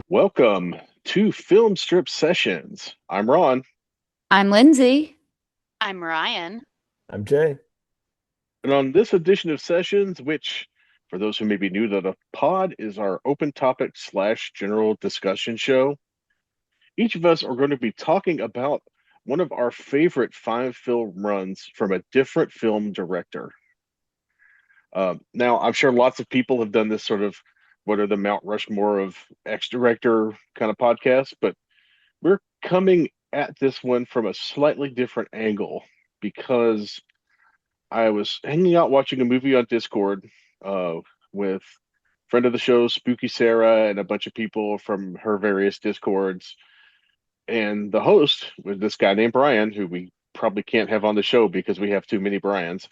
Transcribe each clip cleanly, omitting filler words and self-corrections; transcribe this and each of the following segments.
Welcome to Film Strip Sessions. I'm Ron, I'm Lindsay. I'm Ryan. I'm Jay. and on this edition of Sessions, which, for those who may be new to the pod, is our open topic slash general discussion show, each of us are going to be talking about one of our favorite five film runs from a different film director. Now, I'm sure lots of people have done this sort of what are the Mount Rushmore of X director kind of podcast, but we're coming at this one from a slightly different angle because I was hanging out watching a movie on Discord with friend of the show, Spooky Sarah, and a bunch of people from her various Discords. And the host was this guy named Brian, who we probably can't have on the show because we have too many Brians.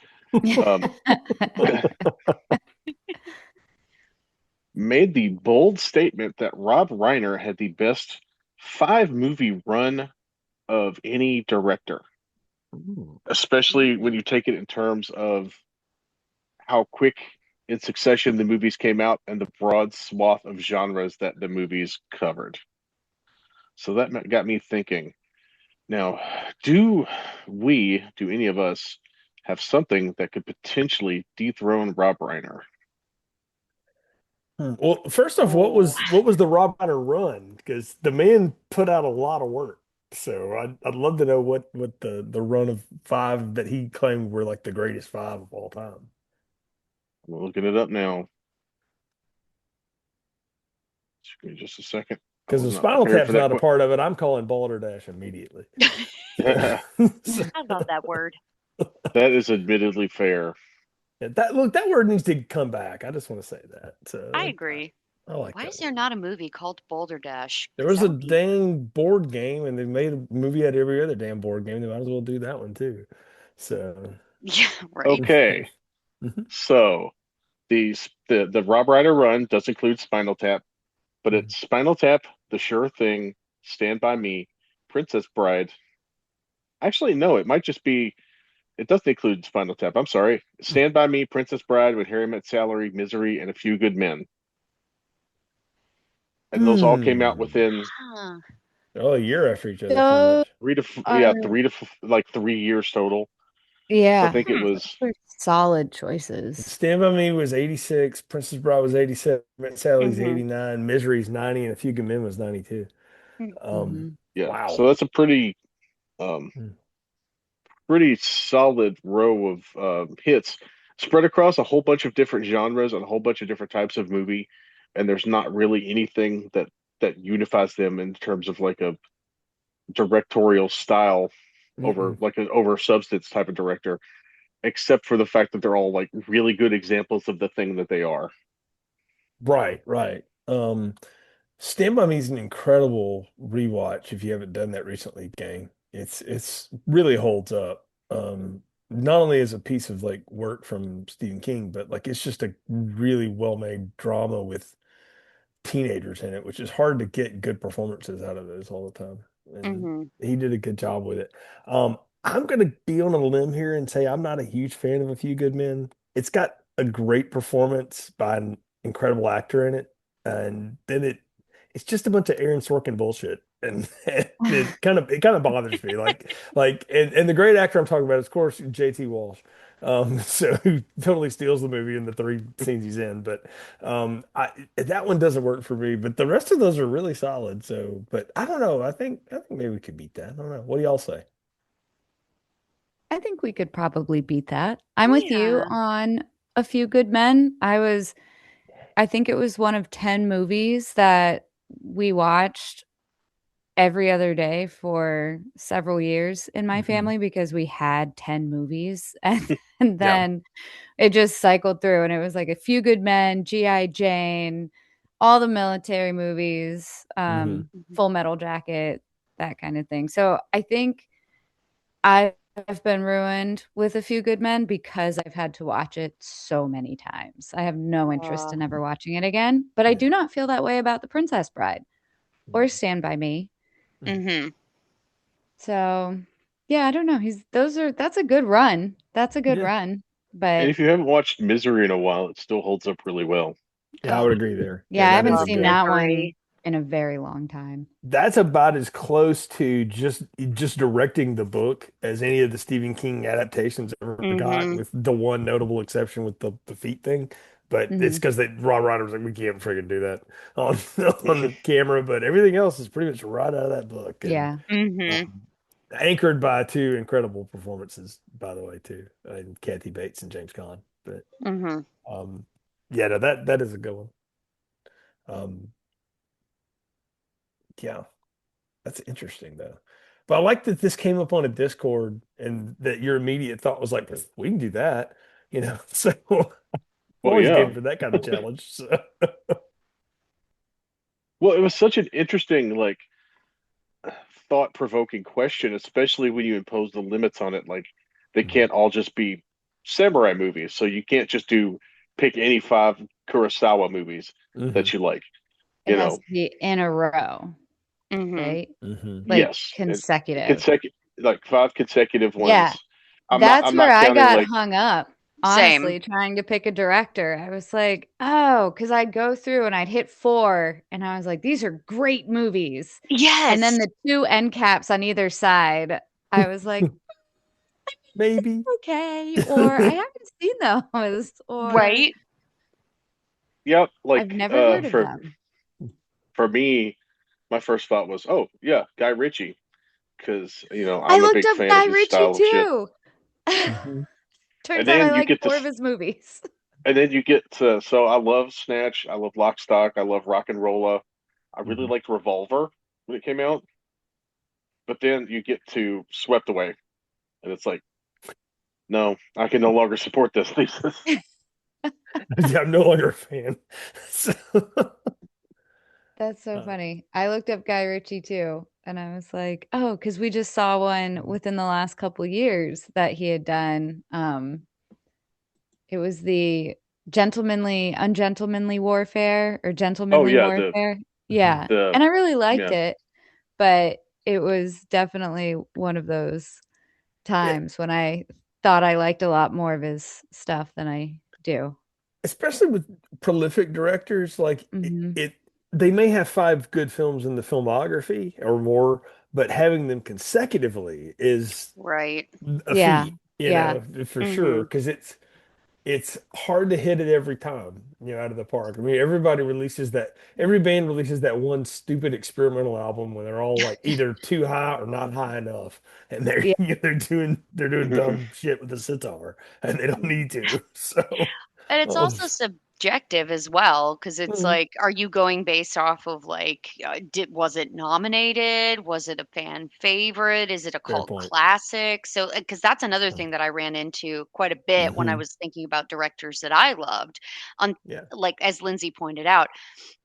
Um, made the bold statement that Rob Reiner had the best five movie run of any director, especially when you take it in terms of how quick in succession the movies came out and the broad swath of genres that the movies covered. So that got me thinking. Now, do any of us have something that could potentially dethrone Rob Reiner? Well, first off, what was the Rob Reiner run? Because the man put out a lot of work. So I'd love to know what the run of five that he claimed were like the greatest five of all time. I'm looking it up now. Give me just a second. I Because was if not Spinal prepared Tap's for that. not a part of it, I'm calling Balderdash immediately. Yeah, So, I love that word. that is admittedly fair. yeah, that word needs to come back. I just want to say that. So I agree. I like Why that is there word. not a movie called Boulder Dash? There 'Cause was that a would be dang board game, and they made a movie out of every other damn board game. They might as well do that one too. So. yeah, right. Okay, Mhm. so the Rob Reiner run does include Spinal Tap, but Mhm. it's Spinal Tap, The Sure Thing, Stand By Me, Princess Bride. Actually, no, it might just be. It doesn't include Spinal Tap. I'm sorry. Stand By Me, Princess Bride, When Harry Met Sally, Misery, and A Few Good Men. And those all came out Hmm. within Huh. Oh, a year after each other, pretty Those much. are, 3 years total. So I yeah, think it Hmm. was those are solid choices. Stand By Me was 86, Princess Bride was 87, Met Sally's Mm-hmm. 89, Misery's 90, and A Few Good Men was 92. Um, Hmm. yeah. So wow. that's a um Hmm. pretty solid row of hits spread across a whole bunch of different genres and a whole bunch of different types of movie. And there's not really anything that unifies them in terms of like a directorial style over Mm-mm. like an over substance type of director, except for the fact that they're all like really good examples of the thing that they are. Right, right. Stand By Me is an incredible rewatch if you haven't done that recently, gang. It's really holds up. Not only as a piece of like work from Stephen King, but like it's just a really well-made drama with teenagers in it, which is hard to get good performances out of those all the time. And Mm-hmm. he did a good job with it. I'm gonna be on a limb here and say I'm not a huge fan of A Few Good Men. It's got a great performance by an incredible actor in it, and then it's just a bunch of Aaron Sorkin bullshit. And it kind of bothers me. And the great actor I'm talking about is, of course, JT Walsh. So who totally steals the movie in the three scenes he's in. But that one doesn't work for me, but the rest of those are really solid. So, but I don't know. I think maybe we could beat that. I don't know. What do y'all say? I think we could probably beat that. I'm with you Yeah. on A Few Good Men. I think it was one of 10 movies that we watched every other day for several years in my Hmm. family because we had 10 movies and Yeah. then it just cycled through and it was like A Few Good Men, G.I. Jane, all the military movies, Hmm. Mhm. Full Metal Jacket, that kind of thing. So I think I've been ruined with A Few Good Men because I've had to watch it so many times. I have no interest Uh, in ever watching it again, but I do Yeah. not feel that way about The Princess Bride or Stand By Me. mm-hmm. So, yeah, I don't know. That's a good run. That's a good Yeah. run. And But if you haven't watched Misery in a while, it still holds up really well. Yeah, I Oh, would agree there. Yeah, yeah, I that haven't is a love seen good. that one Misery. in a very long time. That's about as close to just directing the book as any of the Stephen King adaptations ever got, Mm-hmm. with the one notable exception with the feet thing. But it's Mhm. because Rob Reiner was like, we can't friggin' do that on on camera. But everything else is pretty much right out of that book, and Yeah. Mm-hmm. um, anchored by two incredible performances, by the way, too, and Kathy Bates and James Caan. But Mm-hmm. um, yeah, no, that is a good one. Um, yeah. That's interesting though. But I like that this came up on a Discord and that your immediate thought was like, we can do that, you know. So I'm Well, always yeah. game for that kind of challenge. So Well, it was such an interesting, like, thought-provoking question, especially when you impose the limits on it. Like, they Mhm. can't all just be samurai movies, so you can't just pick any five Kurosawa movies Mhm. that you like. It You has know, to be in a row, Mm-hmm. right? Mhm. Like yes, and consecutive. consecutive, like five consecutive Yeah. ones. I'm not. That's I'm where not I counting got like. hung up, Same. honestly, trying to pick a director. I was like, oh, because I'd go through and I'd hit four, and I was like, these are great movies. And then Yes. the two end caps on either side, I was like, Maybe. okay, or I haven't seen those, or Right. Yep. I've Like never heard of them. for me, my first thought was, oh yeah, Guy Ritchie, because I I'm a looked big up fan of Guy his Ritchie style of shit. too. Mhm. And Turns out I then you like get four to of his movies. And then you get to, so I love Snatch, I love Lock, Stock, I love Rock and Rolla. I really Mhm. liked Revolver when it came out, but then you get to Swept Away, and it's like, no, I can no longer support this thesis. Yeah, I'm no longer a fan. So, That's so uh, funny. I looked up Guy Ritchie too, and I was like, oh, because we just saw one mhm. within the last couple years that he had done. It was the ungentlemanly warfare or Oh gentlemanly yeah, warfare. Mhm. Yeah. the And I really liked yeah, it, but it was definitely one of those Yeah, times when I thought I liked a lot more of his stuff than I do. especially with prolific directors, like Hmm. they may have five good films in the filmography or more, but having them consecutively is Right. a Yeah. feat, Yeah. for sure, Mm-hmm. because it's hard to hit it every time, out of the park. I mean, every band releases that one stupid experimental album when they're all like either too high or not high enough, and they're Yeah. they're doing dumb shit with the sitar, and they don't need to. So, And it's I'll also just, subjective as well, because it's Mhm. like, are you going based off of like, was it nominated? Was it a fan favorite? Is it a Fair cult point. classic? So, because that's another thing that I ran into quite a bit when I Hmm. was thinking about directors that I loved. On Yeah. like as Lindsay pointed out,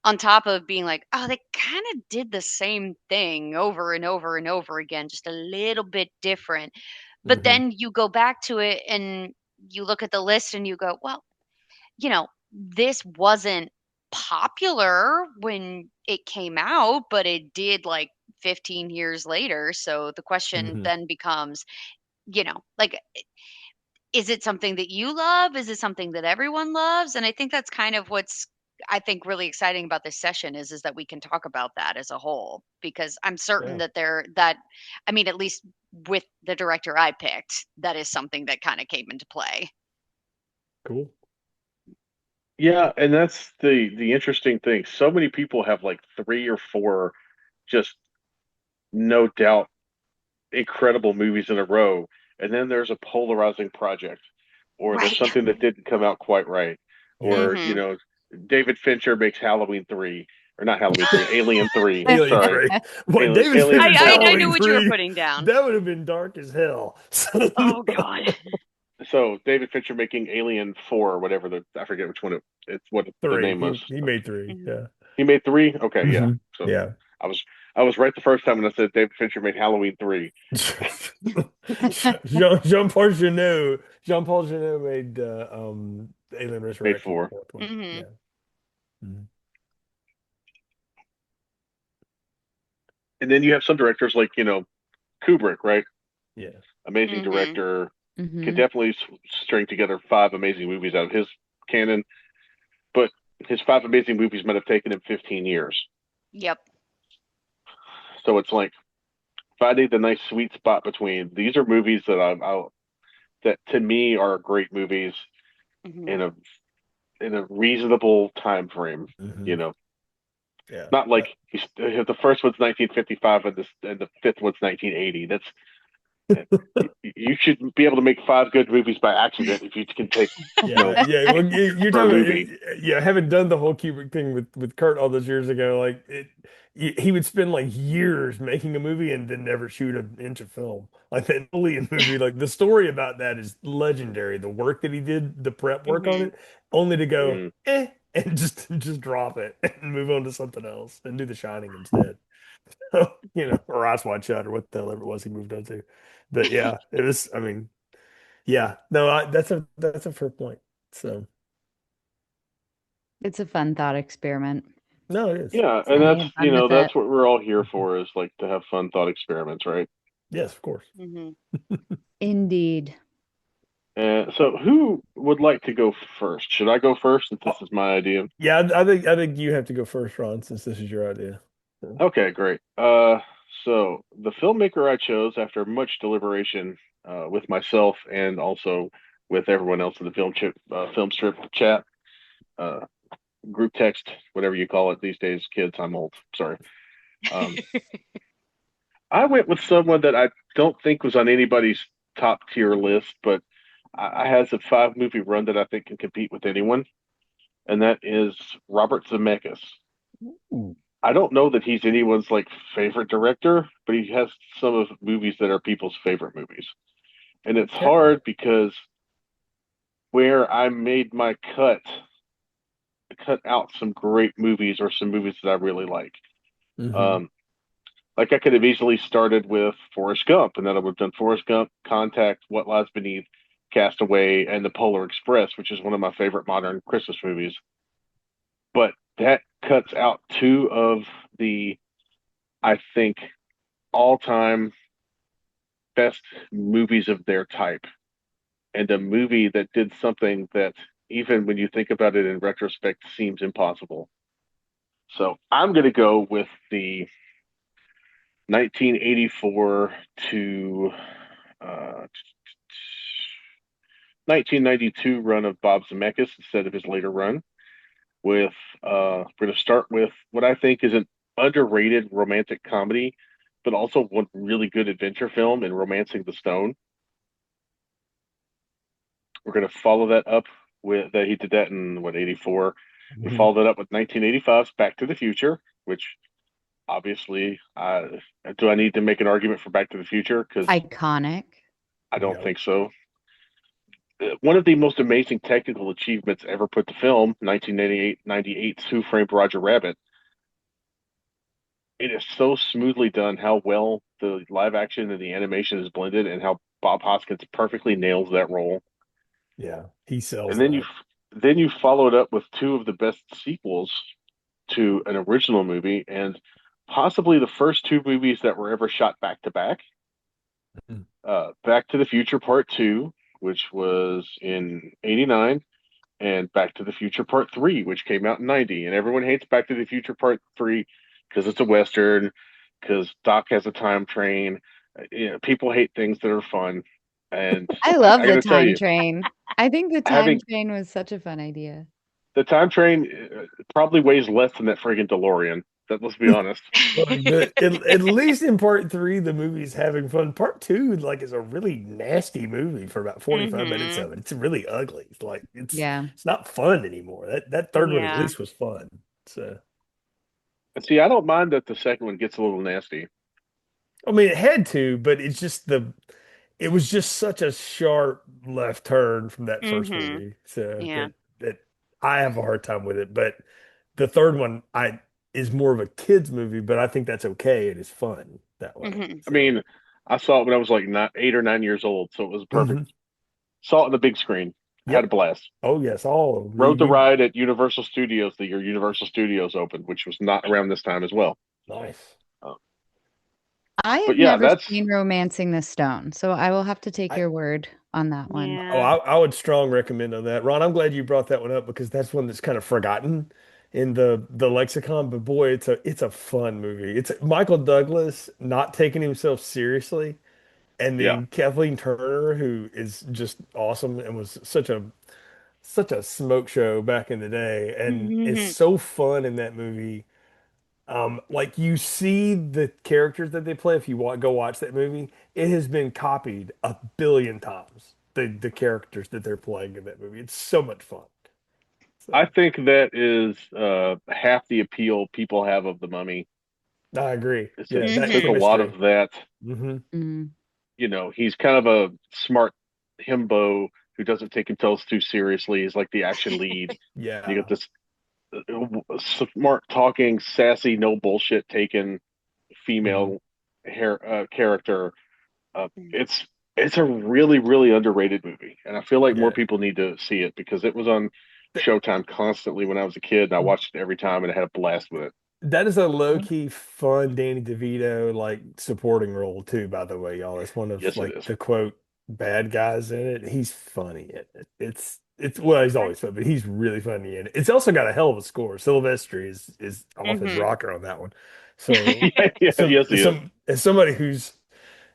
on top of being like, oh, they kind of did the same thing over and over and over again, just a little bit different. But Hmm. then you go back to it and you look at the list and you go, well, this wasn't popular when it came out, but it did like 15 years later. So the question Hmm. then becomes, like, is it something that you love? Is it something that everyone loves? And I think that's kind of what's I think really exciting about this session is that we can talk about that as a whole because I'm certain Yeah. that that I mean at least with the director I picked, that is something that kind of came into play. Cool. yeah, and that's the interesting thing. So many people have like three or four just no doubt incredible movies in a row, and then there's a polarizing project, or there's Right. something that didn't come out quite right, Yeah. or Mhm. David Fincher makes Halloween 3, or not Halloween 3, Alien 3. Alien Sorry, 3. Boy, David Alien Fincher's I 4. knew Halloween what you were 3, putting down. that would have been dark as hell. So, Oh god. So David Fincher making Alien 4, or whatever I forget which one it's what the three. name was. He made three. Mhm. Yeah. He made 3. Okay, yeah. Hmm. So Yeah. I was I was right the first time when I said David Fincher made Halloween 3. Jean-Paul Jeannot. Jean-Paul Jeannot made Alien Made Resurrection, the 4. fourth one. Mhm. Yeah. Mhm. And then you have some directors like, Kubrick, right? Yeah. Amazing Mhm. director, could Hmm. definitely string together 5 amazing movies out of his canon, but his 5 amazing movies might have taken him 15 years. Yep. So it's like finding the nice sweet spot between these are movies that that to me are great movies Hmm. in a reasonable time frame. Hmm. You know, Yeah. not like if the first one's 1955 and the fifth one's 1980. That's you should be able to make five good movies by accident if you can take Yeah, yeah. Well, you're for a talking movie. about, yeah, having done the whole Kubrick thing with Kurt all those years ago, like he would spend like years making a movie and then never shoot an inch of film. Like that Alien movie, like the story about that is legendary. The work that he did, the prep work on Hmm. it, only to go Mm. and just drop it and move on to something else and do The Shining instead. Or Eyes Wide Shut or what the hell ever it was he moved on to. But yeah, it was. I mean. Yeah, no, that's a fair point. So It's a fun thought experiment. no, it is. Yeah, I'm and having fun with it. that's what we're all here for is like to have fun thought experiments, right? Yes, of course. Hmm. Indeed. So who would like to go first? Should I go first since this Oh, is my idea? yeah, I think you have to go first, Ron, since this is your idea. So, Okay, great. So the filmmaker I chose after much deliberation with myself and also with everyone else in the film strip chat, uh, group text, whatever you call it these days, kids. I'm old. Sorry. Um, I went with someone that I don't think was on anybody's top tier list, but I has a five movie run that I think can compete with anyone, and that is Robert Zemeckis. ooh, I don't know that he's anyone's like favorite director, but he has some of movies that are people's favorite movies. And it's okay. hard because where I made my I cut out some great movies or some movies that I really like. Hmm. Um, like I could have easily started with Forrest Gump, and then I would have done Forrest Gump, Contact, What Lies Beneath, Castaway, and The Polar Express, which is one of my favorite modern Christmas movies. But that cuts out two of the, I think, all-time best movies of their type, and a movie that did something that, even when you think about it in retrospect, seems impossible. So I'm going to go with the 1984 to uh, 1992 run of Bob Zemeckis instead of his later run. We're going to start with what I think is an underrated romantic comedy, but also one really good adventure film in Romancing the Stone. We're going to follow that up with that he did that in what 84. We Hmm. followed that up with 1985's Back to the Future, which obviously do I need to make an argument for Back to the Future? Because Iconic. I don't Yeah. think so. One of the most amazing technical achievements ever put to film, 1998's Who Framed Roger Rabbit. It is so smoothly done how well the live action and the animation is blended and how Bob Hoskins perfectly nails that role. Yeah, he sells And that. then you followed up with two of the best sequels to an original movie and possibly the first two movies that were ever shot back to back. Mhm. Back to the Future Part 2, which was in 89, and Back to the Future Part 3, which came out in 90. And everyone hates Back to the Future Part 3 because it's a Western, because Doc has a time train. People hate things that are fun. And I love I got the to tell time you, train. I think the time having train was such a fun idea. the time train probably weighs less than that friggin' DeLorean. Let's be honest. Look, at least in part three, the movie's having fun. Part two, like, is a really nasty movie for about 45 minutes Hmm. of it. It's really ugly. It's like Yeah. it's not fun anymore. That third one at Yeah. least was fun. So See, I don't mind that the second one gets a little nasty. I mean, it had to, but it was just such a sharp left turn from that first Hmm. movie. So Yeah. that I have a hard time with it. But the third one, I is more of a kids movie, but I think that's okay. It is fun that way. Hmm. I So mean, I saw it when I was like 8 or 9 years old, so it was perfect. mhm. Saw it on the big screen. Had a Yep. blast. Oh yes, all Rode the ride at Universal Studios the year Universal Studios opened, which was not around this time as well. nice. Uh, I but have yeah, never that's seen Romancing the Stone, so I will have to take I your word on that one. oh Yeah. I would strong recommend on that. Ron, I'm glad you brought that one up because that's one that's kind of forgotten. in the lexicon, but boy, it's a fun movie. It's Michael Douglas not taking himself seriously, and Yeah. then Kathleen Turner, who is just awesome and was such a smoke show back in the day, and it's Mhm. so fun in that movie. Like you see the characters that they play if you go watch that movie, it has been copied a billion times. The characters that they're playing in that movie, it's so much fun. I So think that is half the appeal people have of the Mummy. I agree. Is it Yeah, that took a Mhm. lot chemistry. of that. Hmm. Mm. He's kind of a smart himbo who doesn't take himself too seriously. He's like the action lead. You get Yeah. this smart talking, sassy, no bullshit taken Hmm. female character. Mm. It's a really really underrated movie, and I feel like more Yeah. people need to see it because it was on Showtime constantly when I was a kid, and I watched it every time, and I had a blast with it. That is a low-key fun Danny DeVito like supporting role too, by the way, y'all. It's one of Yes, it like is. the quote bad guys in it. He's funny in it. It's well, he's always fun, but he's really funny in it. It's also got a hell of a score. Silvestri is off his Mhm. rocker on that one. So Yeah, yeah, some yes, he is. as somebody who's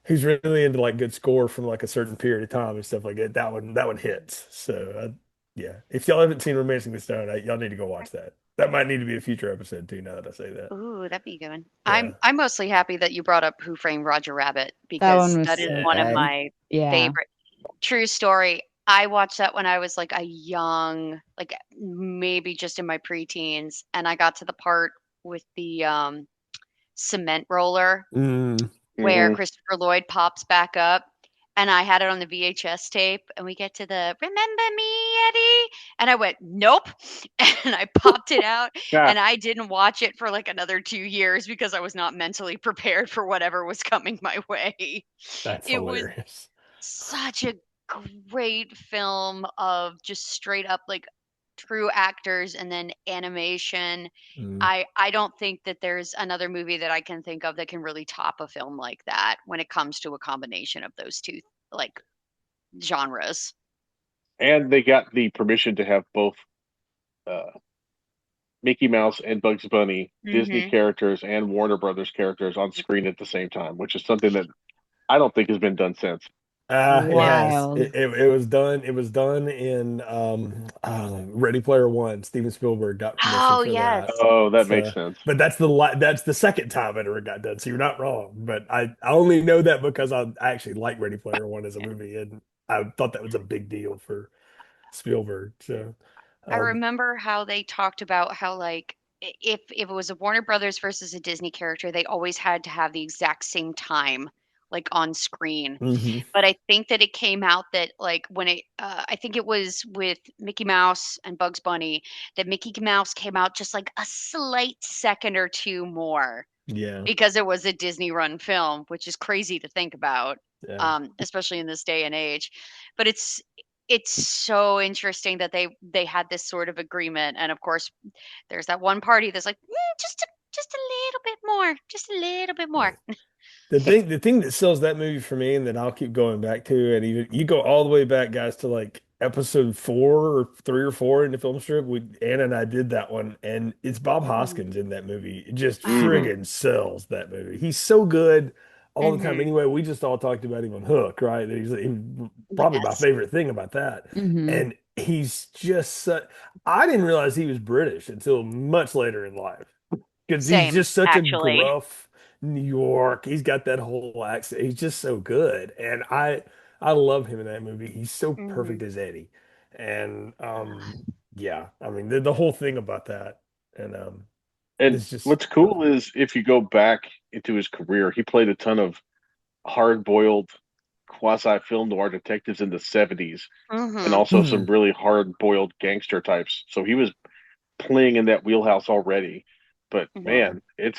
really into like good score from like a certain period of time and stuff like that, that one hits. So yeah, if y'all haven't seen Romancing the Stone, y'all need to go watch that. That might need to be a future episode too. Now that I say that, Ooh, that'd be a good one. yeah, I'm mostly happy that you brought up Who Framed Roger Rabbit That one because was that is so one of yeah, good. my Yeah. favorite. True story. I watched that when I was like a young, like maybe just in my preteens, and I got to the part with the cement roller mm, where Hmm. Christopher Lloyd pops back up. And I had it on the VHS tape, and we get to the "Remember me, Eddie?" And I went, "Nope," and I popped it out, Yeah, and I didn't watch it for like another 2 years because I was not mentally prepared for whatever was coming my way. that's It was hilarious. such a great film of just straight up like true actors and then animation. Mm. I don't think that there's another movie that I can think of that can really top a film like that when it comes to a combination of those two like genres. and they got the permission to have both uh, Mickey Mouse and Bugs Bunny, Disney Mhm. characters and Warner Brothers characters on screen at the same time, which is something that I don't think has been done since. It has. Wild. It was done. It was done in Ready Player One. Steven Spielberg got permission Oh, for that. yes. Oh, that makes So, sense. but that's the second time it ever got done. So you're not wrong. But I only know that because I actually like Ready Player One as a movie, and I thought that was a big deal for Spielberg. So, I um, remember how they talked about how like if it was a Warner Brothers versus a Disney character, they always had to have the exact same time like on screen. mhm. But I think that it came out that like when it I think it was with Mickey Mouse and Bugs Bunny that Mickey Mouse came out just like a slight second or two more Yeah, because it was a Disney run film, which is crazy to think about, yeah. especially in this day and age. But it's so interesting that they had this sort of agreement, and of course, there's that one party that's like, just a little bit more, just a little bit more. The thing that sells that movie for me, and that I'll keep going back to, and even you go all the way back, guys, to like episode 4 or 3 or 4 in the film strip. Anna and I did that one, and it's Bob Mhm. Hoskins in that movie. It just Hmm. Oh, friggin' sells that movie. He's so good all the time. hmm, Anyway, we just all talked about him on Hook, right? He's probably my yes. favorite thing about that, Hmm. and he's just I didn't realize he was British until much later in life because he's Same, just such a actually. gruff New York. He's got that whole accent. He's just so good, and I love him in that movie. He's so Hmm. perfect as Eddie, and yeah, I mean the whole thing about that, and And it's just what's cool is if you go back into his career, he played a ton of hard-boiled quasi film noir detectives in the 70s and Hmm. also some really hard-boiled gangster types. So he was playing in that wheelhouse already. But Hmm. wow, man, it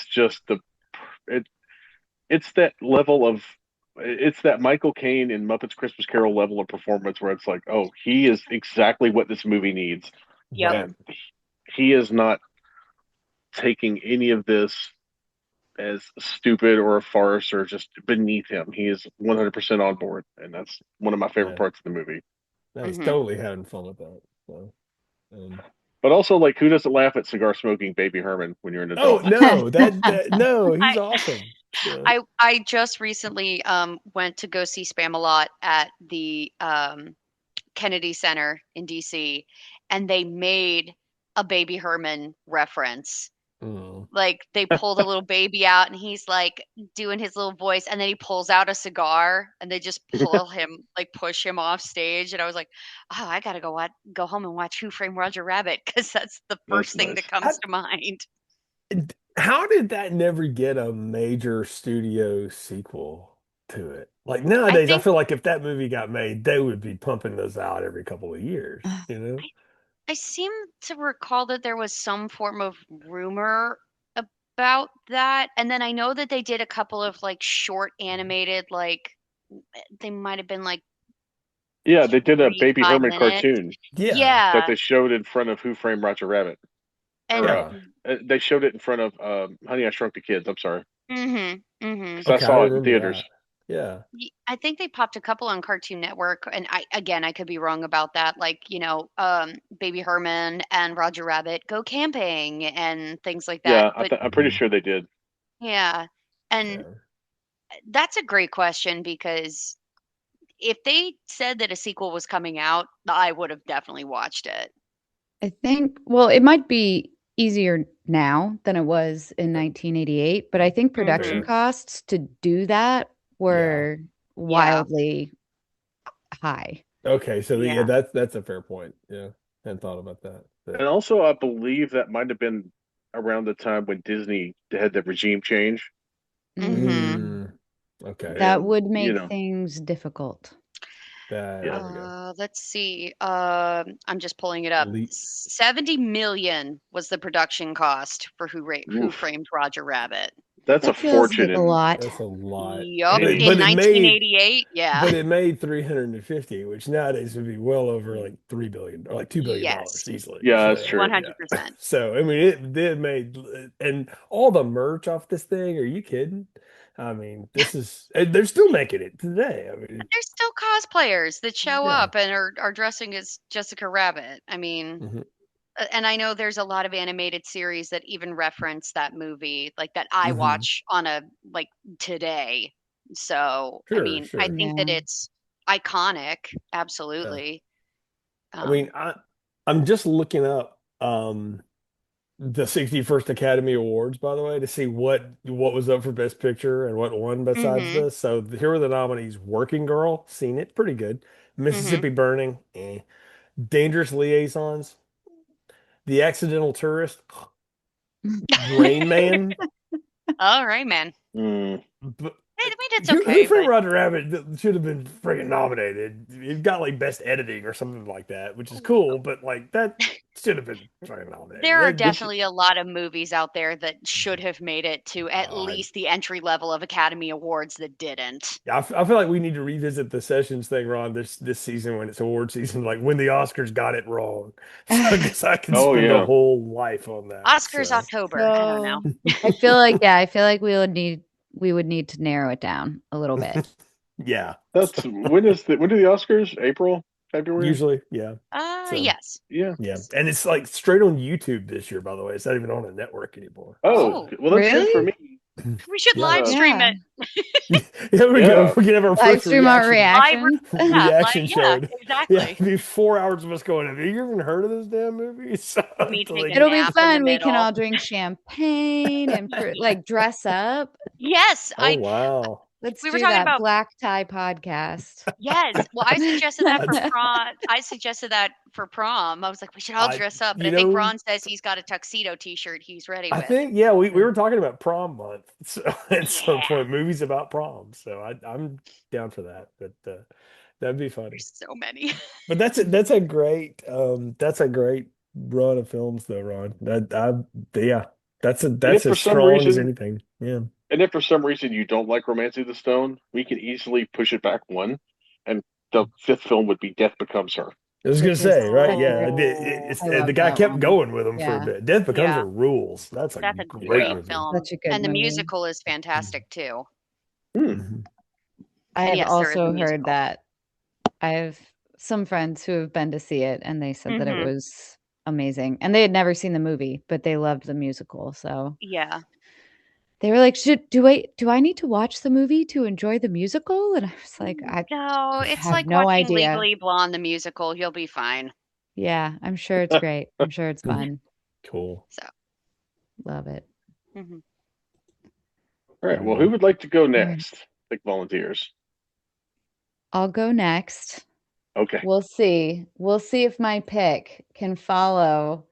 it's that level of it's that Michael Caine in Muppets Christmas Carol level of performance where it's like, oh, he is exactly what this movie needs. Yep. right. And he is not taking any of this as stupid or a farce or just beneath him. He is 100% on board, and that's one of my favorite Yeah, parts of the movie. no, he's Hmm. totally having fun with that. So, um, But also, like, who doesn't laugh at cigar smoking Baby Herman when you're an Oh adult? no, no, he's I awesome. So, I just recently went to go see Spam-A-Lot at the Kennedy Center in DC, and they made a Baby Herman reference. mm. Like they pulled a little baby out and he's like doing his little voice, and then he pulls out a cigar and they just pull him, like push him off stage. And I was like, oh, I gotta go home and watch Who Framed Roger Rabbit, because that's the That's first thing nice. that comes to mind. How did that never get a major studio sequel to it? Like I nowadays, I think feel like if that movie got made, they would be pumping those out every couple of years, you know? I seem to recall that there was some form of rumor about that. And then I know that they did a couple of like short animated, like they might have been like Yeah, they did a 3, Baby 5 Herman minutes. cartoon Yeah. that Yeah. they showed in front of Who Framed Roger Rabbit. Or And Yeah. they showed it in front of Honey, I Shrunk the Kids. I'm sorry. mm-hmm. Because I Okay, I saw it in remember theaters. that. Yeah. I think they popped a couple on Cartoon Network, and I could be wrong about that. Like, Baby Herman and Roger Rabbit go camping and things like that. Yeah, But I'm pretty sure they did. yeah, and Yeah. that's a great question, because if they said that a sequel was coming out, I would have definitely watched it. I think, well, it might be easier now than it was in 1988, but I think production Mhm. costs to do that were wildly high. Okay, so yeah, Yeah. that's a fair point. Yeah. Hadn't thought about that. And But also, I believe that might have been around the time when Disney had the regime change. Mhm. Okay. That And, would you make know, things difficult. Yeah. There we go. Let's see. I'm just pulling it up. Le 70 million was the production cost for Who oof, Framed Roger Rabbit. that's a That feels fortune. like a And lot. That's a lot. Yup, it in But it made 1988. Yeah. but it made 350, which nowadays would be well over like 3 billion or like $2 billion Yes, easily. yeah, that's So true. yeah. 100%. So I mean it did made and all the merch off this thing, are you kidding? I mean, this is they're still making it today. I mean, There's still cosplayers that show yeah. up and are dressing as Jessica Rabbit. I mean, Mhm. and I know there's a lot of animated series that even reference that movie, like that I Mhm. watch on a like today. So, I Sure, mean, I sure. think that Yeah. it's iconic, Yeah. absolutely. I mean, I'm just looking up the 61st Academy Awards, by the way, to see what was up for Best Picture and what won besides Mhm. this. So here are the nominees: Working Girl, seen it, pretty good. Mhm. Mississippi Burning, eh. Dangerous Liaisons, The Accidental Tourist, Rain Man. All right, man. But I mean, it's Who okay, Framed but Roger Rabbit should have been freaking nominated. It got like best editing or something like that, which is cool, but like that should have been freaking nominated. there are This definitely a lot of movies out there that should have made it to at uh, least the entry level of Academy Awards that didn't. yeah, I feel like we need to revisit the sessions thing, Ron, this season when it's award season, like when the Oscars got it wrong. So I guess I can Oh spend a yeah, whole life on that. Oscars So October. I don't know. I feel like we would need to narrow it down a little bit. yeah, that's when do the Oscars? April, February? usually, yeah. So Yes. Yeah. yeah, and it's like straight on YouTube this year, by the way. It's not even on a network anymore. Oh, Oh, well, that's good for Really? me. we should Yeah. live stream Yeah. it. There we go. Yeah. We can have our Live first stream our reaction. Live, reactions. yeah, Reaction yeah, showed. Yeah, exactly. it'd be 4 hours of us going, have you even heard of this damn movie? So, Me to, take like, a It'll be nap in the fun. We can middle. all drink champagne and like dress up. Yes, oh wow. Let's we were do talking that about black tie podcast. yes. Well, I suggested that for That's prom. I suggested that for prom. I was like, we should all I dress up. But you I think know, Ron says he's got a tuxedo T-shirt he's ready I with. think yeah, we were talking about prom month so at some Yeah, point, movies about prom. So I'm down for that. But that'd be funny. there's so many. But that's a great run of films though, Ron. Yeah, And if that's for as some strong as reason, anything. Yeah. you don't like Romancing the Stone, we can easily push it back one, and the fifth film would be Death Becomes Her. I was gonna Which is say, right? such a Yeah, great Oh, I the love guy that kept one. going with him for a Yeah. bit. Death Becomes yeah, Her rules. That's a that's a great Yeah. great movie. film, Such a good and the movie. musical is fantastic too. Hmm. Mhm. I And have yes, there is a also heard musical. that I have some friends who have been to see it and they said that it Hmm. was amazing. And they had never seen the movie, but they loved the musical. So Yeah. they were like, do I need to watch the movie to enjoy the musical? And I was like, I No, it's have like no watching idea. Legally Blonde the musical. You'll be fine. Yeah, I'm sure it's great. I'm sure it's fun. Cool. So, Love it. mhm. All right. Well, who would like to go next? Like volunteers. I'll go next. Okay. We'll see. We'll see if my pick can follow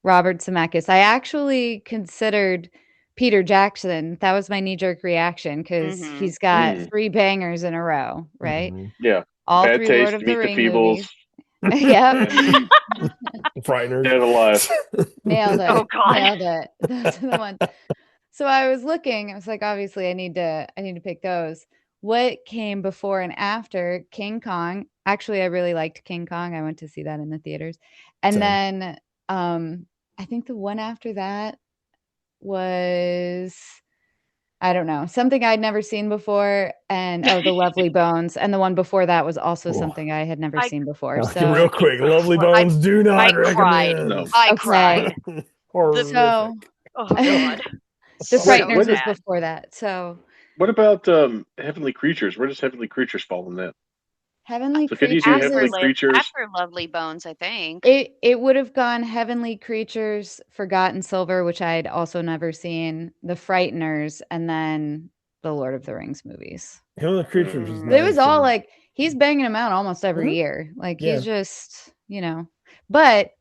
Robert Zemeckis. I actually considered Peter Jackson. That was my knee-jerk reaction because Mhm. he's got Mm. 3 bangers in a row, right? Mhm. Yeah. All Bad 3 Taste, Lord of the Meet the Ring Feebles, movies. Yep. and Frighteners. Dead Alive. Nailed it. Oh, God. Nailed it. Those are the ones. So I was looking, I was like, obviously I need to pick those. What came before and after King Kong? Actually, I really liked King Kong. I went to see that in the theaters. And Same. then I think the one after that was, I don't know, something I'd never seen before. And The Lovely Bones. And the one before that was also Ooh. something I had never I- seen before. Real So quick, Lovely Bones, do not I cried. recommend. No. I Okay. cried. Horrific. So Oh, God. The Wait, Frighteners what was is- before that. So What about Heavenly Creatures? Where does Heavenly Creatures fall in that? Heavenly So could you Creatures do Heavenly is- Creatures? After Lovely Bones, I think. It would have gone Heavenly Creatures, Forgotten Silver, which I'd also never seen, The Frighteners, and then the Lord of the Rings movies. Heavenly Creatures was Mm. It was nice, all and- like he's banging them out almost every Mhm. year. Like Yeah. he's just,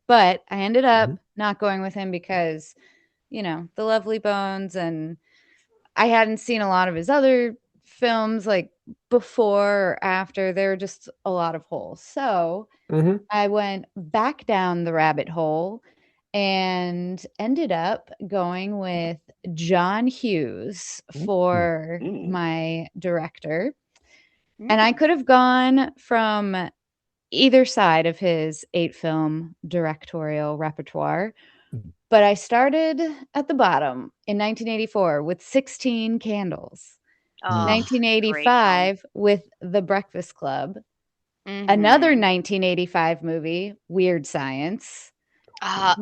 But I ended up Mhm. not going with him because, The Lovely Bones, and I hadn't seen a lot of his other films like before or after. There were just a lot of holes. So Mhm. I went back down the rabbit hole and ended up going with John Hughes for Mm. my director. Mm. And I could have gone from either side of his 8-film directorial repertoire, but I started at the bottom in 1984 with 16 Candles, Oh, great film. 1985 with The Breakfast Club, Mhm. another 1985 movie, Weird Science, Uh,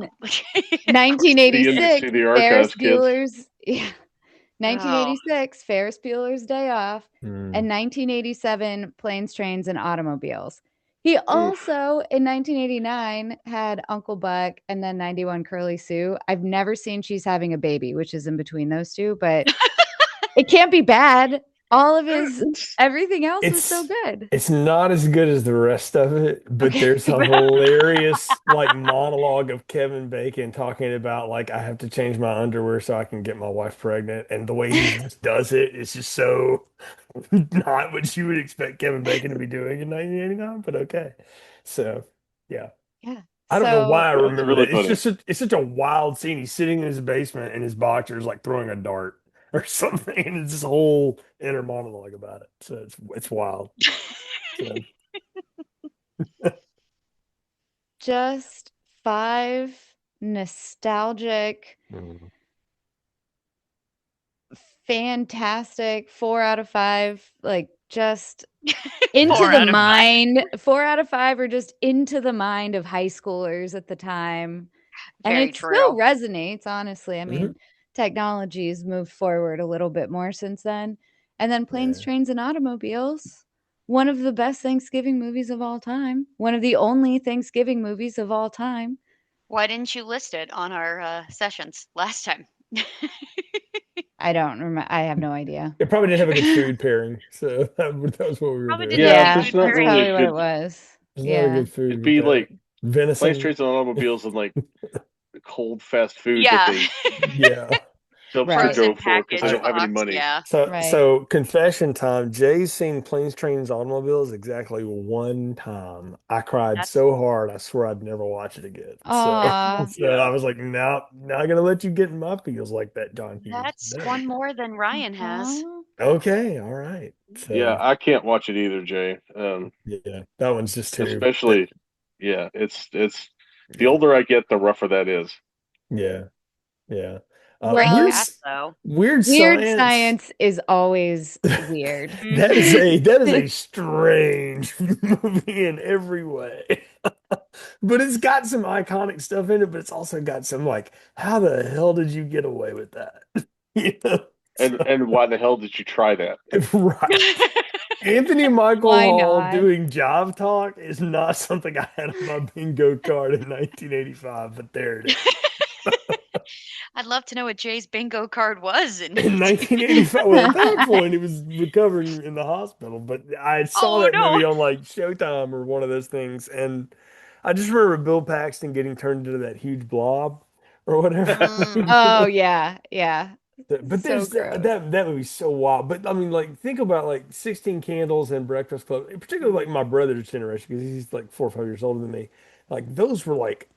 1986 See the Ferris archives, kids. Bueller's 1986 Ferris Bueller's Day Off, Mm. and 1987 Planes, Trains, and Automobiles. He also in 1989 had Uncle Buck, and then 91 Curly Sue. I've never seen She's Having a Baby, which is in between those two, but it can't be bad. All of his everything else is so good. It's not as good as the rest of it, but Okay. there's a hilarious like monologue of Kevin Bacon talking about like I have to change my underwear so I can get my wife pregnant, and the way he just does it is just so not what you would expect Kevin Bacon to be doing in 1989, but okay. So yeah. Yeah. I don't know why I That's remember really that. It's funny. just it's such a wild scene. He's sitting in his basement and his boxer's like throwing a dart or something, and it's this whole inner monologue about it. So it's wild. So, Just 5 nostalgic, fantastic 4 out of 5, like just into 4 the out of 5. mind. 4 out of 5 are just into the mind of high schoolers at the time. And Very it true. still resonates, honestly. I Mhm. mean, technology's moved forward a little bit more since then. And then Planes, Yeah. Trains, and Automobiles, one of the best Thanksgiving movies of all time. One of the only Thanksgiving movies of all time. Why didn't you list it on our sessions last time? I don't remember. I have no idea. It probably didn't have a good food pairing, so that was what we were Probably doing. didn't have Yeah, a there's good not that's really probably a what good. it was. There's not a Yeah. good food It'd with be that. like venison. Planes, Trains, and Automobiles, and like cold fast food Yeah. that they Yeah. dumpster Right. Frozen drove for because they package don't have any box, money. yeah. Right. So confession time. Jay's seen Planes, Trains, Automobiles exactly one time. I cried That's- so hard, I swear I'd never watch it again. Aw. So I was like, no, not gonna let you get in my feels like that, John Hughes. That's No. one more than Ryan has. Aw. Okay, all right. So, Yeah, I can't watch it either, Jay. yeah, that one's just too. Especially, yeah, it's the older I get, the rougher that is. Yeah, yeah. Breaking Well, Bad, though. Weird weird Science. science is always weird. That is a strange movie in every way. But it's got some iconic stuff in it, but it's also got some like, how the hell did you get away with that? You know? So, And why the hell did you try that? right. Anthony Michael Why Hall not? doing Jive Talk is not something I had on my bingo card in 1985, but there it is. I'd love to know what Jay's bingo card was in In 1985, well, at that point, he was recovering in the hospital, but I saw Oh that no. movie on like Showtime or one of those things, and I just remember Bill Paxton getting turned into that huge blob or whatever. Mm, You Oh know? yeah, yeah. But So there's gross. that movie's so wild. But I mean, like, think about like 16 Candles and Breakfast Club, particularly like my brother's generation, because he's like 4 or 5 years older than me. Like, those were like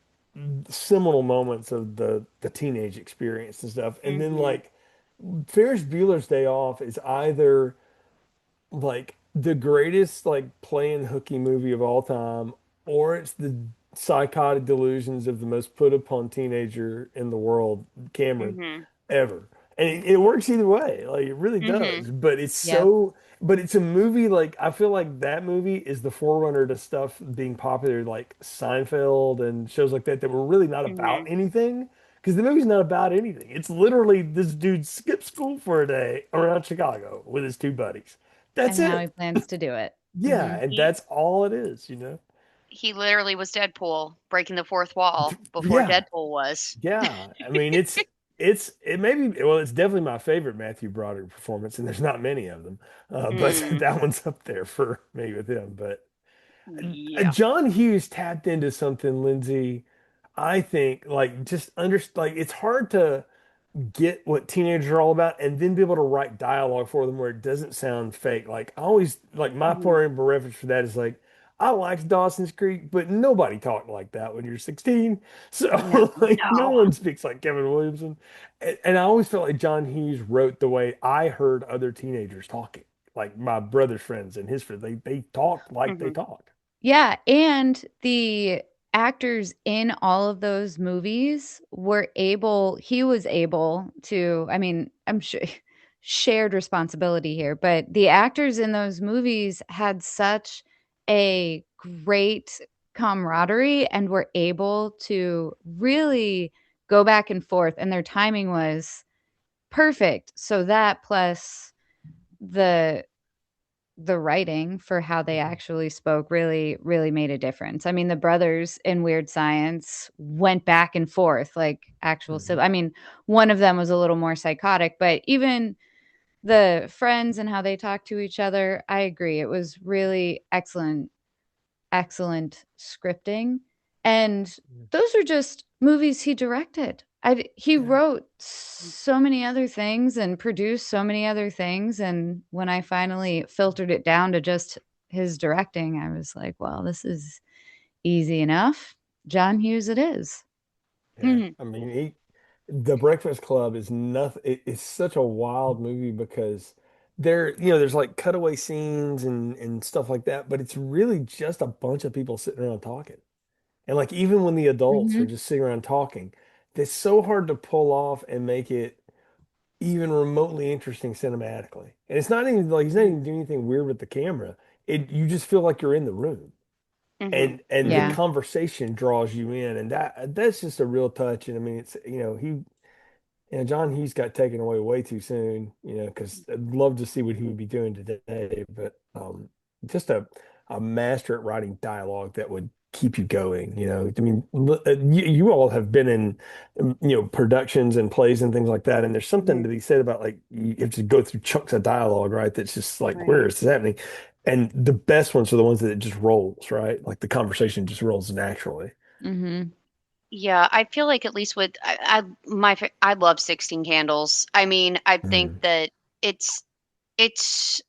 seminal moments of the teenage experience and stuff. And then mhm. like Ferris Bueller's Day Off is either like the greatest like playing hooky movie of all time, or it's the psychotic delusions of the most put upon teenager in the world, Cameron, Mhm. ever. And it works either way. Like it really Mhm. does. But it's Yep. so, but it's a movie like I feel like that movie is the forerunner to stuff being popular like Seinfeld and shows like that that were really not about Mhm. anything. Because the movie's not about anything. It's literally this dude skipped school for a day around Chicago with his two buddies. That's And how he it. plans to do it. Yeah, Hmm. and He that's all it is, you know? he literally was Deadpool, breaking the fourth wall before Yeah, Deadpool was. yeah. I mean, it may be well, it's definitely my favorite Matthew Broderick performance, and there's not many of them. But Mm, that one's up there for me with him. But yeah. John Hughes tapped into something, Lindsay. I think like just under like it's hard to get what teenagers are all about and then be able to write dialogue for them where it doesn't sound fake. Like I always like my Mhm. point of reference for that is like I liked Dawson's Creek, but nobody talked like that when you're 16. No. So like no No. one speaks like Kevin Williamson. And I always felt like John Hughes wrote the way I heard other teenagers talking. Like my brother's friends and his friends, they talked like they Mhm. talked. Yeah, and the actors in all of those movies were able he was able to, I mean, I'm sure shared responsibility here, but the actors in those movies had such a great camaraderie and were able to really go back and forth, and their timing was perfect. So that plus the the writing for how they actually spoke really made a difference. I mean, the brothers in Weird Science went back and forth like actual Mhm. I mean, one of them was a little more psychotic, but even the friends and how they talk to each other, I agree. It was really excellent scripting. And those are just movies he directed. He Yeah. wrote so many other things and produced so many other things. And when I finally filtered it down to just his directing, I was like, well, this is easy enough. John Hughes, it is. Yeah, Mhm. I mean, The Breakfast Club is nothing. It's such a wild movie because there's like cutaway scenes and stuff like that, but it's really just a bunch of people sitting around talking. And like even when the adults are Hmm. just sitting around talking, it's so hard to pull off and make it even remotely interesting cinematically. And it's not even like he's not even doing anything weird with the camera. You just feel like you're in the room Mhm. and the Yeah. Mhm. conversation draws you in and that's just a real touch and I mean it's John Hughes got taken away way too soon, because I'd love to see what he would be doing today, but just a master at writing dialogue that would keep you going, I mean, you all have been in, productions and plays and things like that, and there's something Mhm. to be said about like you have to go through chunks of dialogue, right? That's just like, where Right. is this happening? And the best ones are the ones that it just rolls, right? Like the conversation just rolls naturally. Hmm. Yeah, I feel like at least with I love 16 Candles. I mean, I think Mm. that it's it's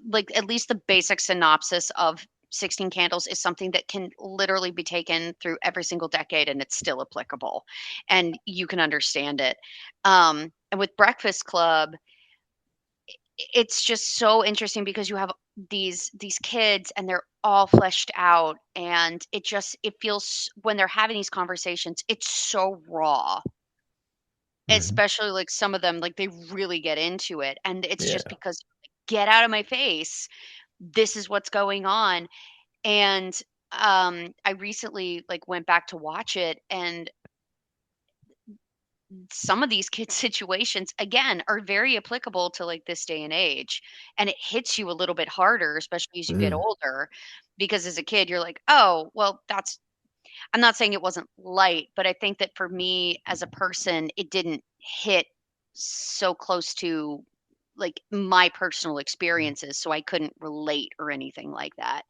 like at least the basic synopsis of 16 Candles is something that can literally be taken through every single decade and it's still applicable and you can understand it. And with Breakfast Club, it's just so interesting because you have these kids and they're all fleshed out and it feels when they're having these conversations, it's so raw. especially like some of them, like they really get into it, and it's just Yeah. because get out of my face. This is what's going on. And I recently like went back to watch it, and some of these kids situations again are very applicable to like this day and age, and it hits you a little bit harder, especially as you get Mm. older, because as a kid you're like, oh well, that's, I'm not saying it wasn't light, but I think that for me as a person it didn't hit so close to like my personal experiences, so I couldn't relate or anything like that.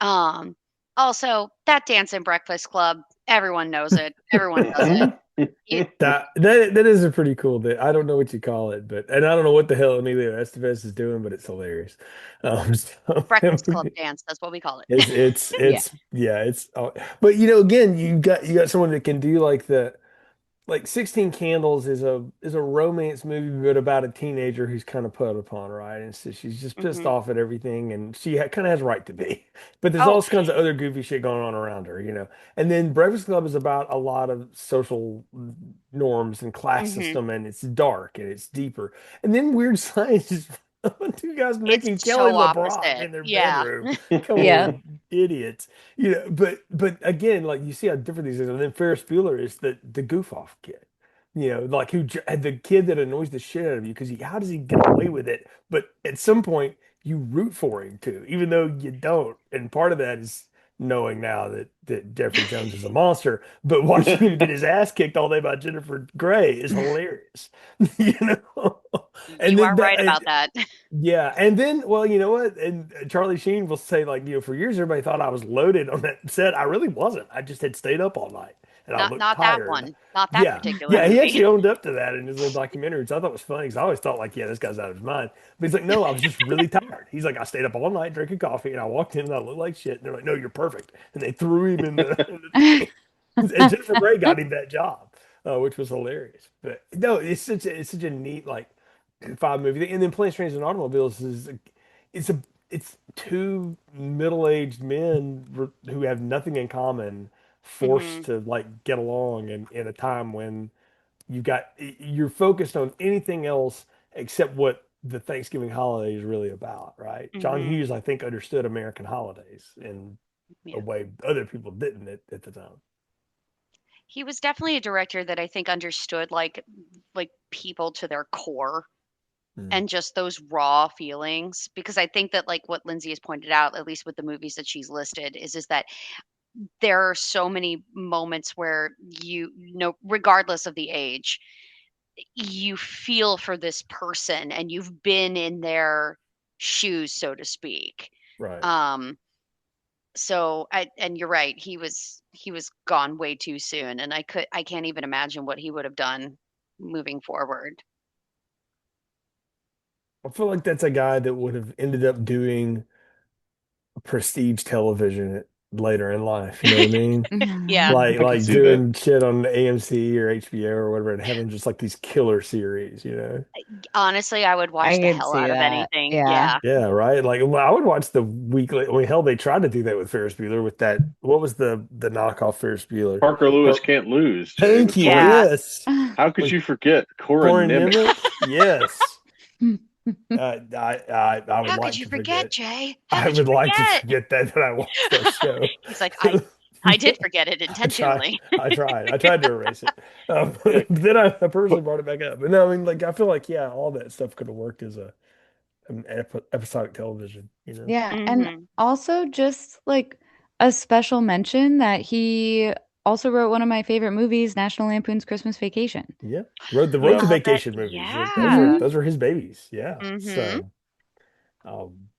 um Also, that Dance and Breakfast Club, everyone knows it, everyone does it. You, That is a pretty cool thing. I don't know what you call it, but and I don't know what the hell Emilio Estevez is doing, but it's hilarious. So Breakfast Club dance, that's what we call it. Yeah. yeah, but again, you got someone that can do like 16 Candles is a romance movie, but about a teenager who's kind of put upon, right? And so she's just pissed Hmm. off at everything, and she kind of has a right to be. But there's Oh, all kinds of other goofy shit going on around her. And then Breakfast Club is about a lot of social norms and class hmm, system, and it's dark and it's deeper. And then Weird Science is two guys it's making Kelly so LeBrock opposite. in their Yeah. bedroom. Come Yeah. on, idiots. But again, like you see how different these things are. And then Ferris Bueller is the goof off kid. Like the kid that annoys the shit out of you because how does he get away with it? But at some point you root for him too, even though you don't. And part of that is knowing now that Jeffrey Jones is a monster, but watching him get his ass kicked all day by Jennifer Grey is hilarious. You know? And You then are right about that. yeah, and then, well, you know what? And Charlie Sheen will say, like, for years everybody thought I was loaded on that set. I really wasn't. I just had stayed up all night and I Not looked not that tired. one. Not that Yeah, particular yeah, he movie. actually owned up to that in his little documentary, which I thought was funny because I always thought, like, yeah, this guy's out of his mind. But he's like, no, I was just really tired. He's like, I stayed up all night drinking coffee and I walked in and I looked like shit. And they're like, no, you're perfect. And they threw him in the thing. And Jennifer Grey got him that job, which was hilarious. But no, it's such a neat like five movie thing. And then Planes, Trains, and Automobiles it's two middle-aged men who have nothing in common, forced Hmm. to like get along in a time when you're focused on anything else except what the Thanksgiving holiday is really about, right? John Hmm. Hughes, I think, understood American holidays in a Yeah. way other people didn't at the time. He was definitely a director that I think understood like people to their core Mm. and just those raw feelings, because I think that like what Lindsay has pointed out, at least with the movies that she's listed, is that there are so many moments where you know, regardless of the age, you feel for this person and you've been in their shoes, so to speak. Right. Um, so and you're right, he was gone way too soon, and I can't even imagine what he would have done moving forward. I feel like that's a guy that would have ended up doing prestige television later in life. You know what I mean? Yeah. Like I can like see that. doing shit on AMC or HBO or whatever, and having just like these killer series. Honestly, I would watch I the could hell see out of that. anything. Yeah. Yeah. Yeah, right. Like, well, I would watch the weekly. I mean, hell, they tried to do that with Ferris Bueller with that. What was the knockoff Ferris Bueller? Parker Lewis Or can't lose, Jay, thank with you. Corin. Yeah. Yes, How could with you forget Corin Corin Nemec? Nemec. Yes, I would How could like you to forget, forget. Jay? How I could you would like to forget? forget that I watched that show. He's like, I did forget it I tried. intentionally. I tried to erase it. Yeah, But then I but personally brought it back up. But no, I mean, like, I feel like, yeah, all that stuff could have worked as an episodic television. Yeah. And Hmm. also just like a special mention that he also wrote one of my favorite movies, National Lampoon's Christmas Vacation. Yeah. The yeah, Oh, that, Vacation movies. Those were yeah. Hmm. those were his babies. Yeah. Hmm. So um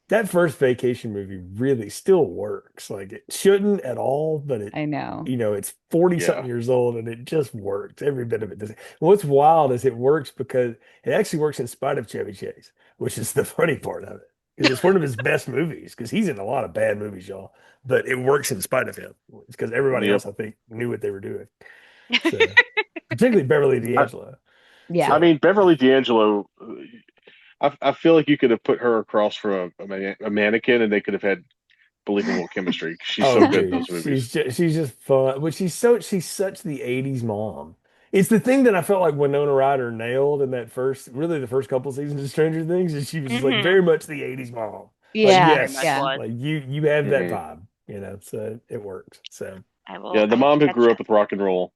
that first Vacation movie really still works. Like it shouldn't at all, but I know. it's 40 something yeah. years old and it just works. Every bit of it does. What's wild is it works because it actually works in spite of Chevy Chase, which is the funny part of it. Because it's one of his best movies, because he's in a lot of bad movies, y'all. But it works in spite of him. It's because everybody Yep. else, I think, knew what they were doing. So particularly Beverly I, D'Angelo. Yeah. I So mean, Beverly D'Angelo, I feel like you could have put her across from a mannequin and they could have had believable chemistry. She's oh, so good in dude, those movies. she's just fun. But she's such the '80s mom. It's the thing that I felt like Winona Ryder nailed in that the first couple seasons of Stranger Things, is she was just like Hmm. very much the 80s mom. Like, She Yeah, very much yes, yeah. was. like you have that Mhm. vibe, so it works. So Yeah, the I will mom who catch grew you. up with rock and roll.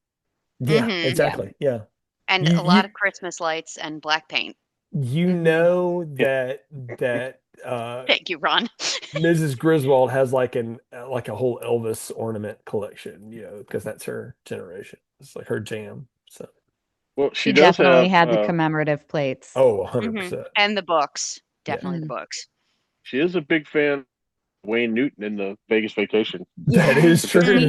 yeah, Hmm. Yeah. exactly. Yeah. And You a lot you of Christmas lights and black paint. you Hmm. know Yeah. that Thank you, Ron. Mrs. Griswold has like a whole Elvis ornament collection, because that's her generation. It's like her jam. So Well, she She does definitely have had the commemorative plates. oh, Hmm. 100%. And the books. Yeah. Definitely the Mhm. books. she is a big fan of Wayne Newton in the Vegas Vacation. That is But that's Yes, true. she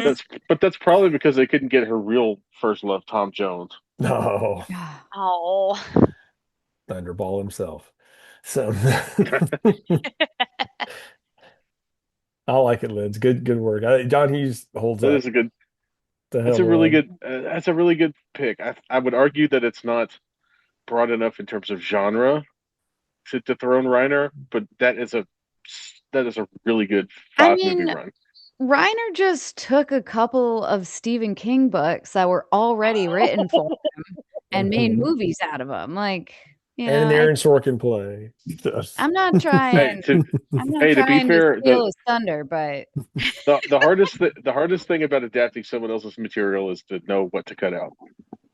Hmm. is. that's probably because they couldn't get her real first love, Tom Jones. No, Oh. Thunderball himself. So I like it, Liz. Good work. John Hughes holds That up is a good. the hell That's of a a really line. good. That's a really good pick. I would argue that it's not broad enough in terms of genre to dethrone Reiner, but that is a really good I 5 movie mean, run. Reiner just took a couple of Stephen King books that were already written for him and made Mhm. movies out of them. Like, And an Aaron Sorkin play. I'm not Hey, trying to I'm not hey, to be trying to fair, steal his thunder, but the hardest thing about adapting someone else's material is to know what to cut out.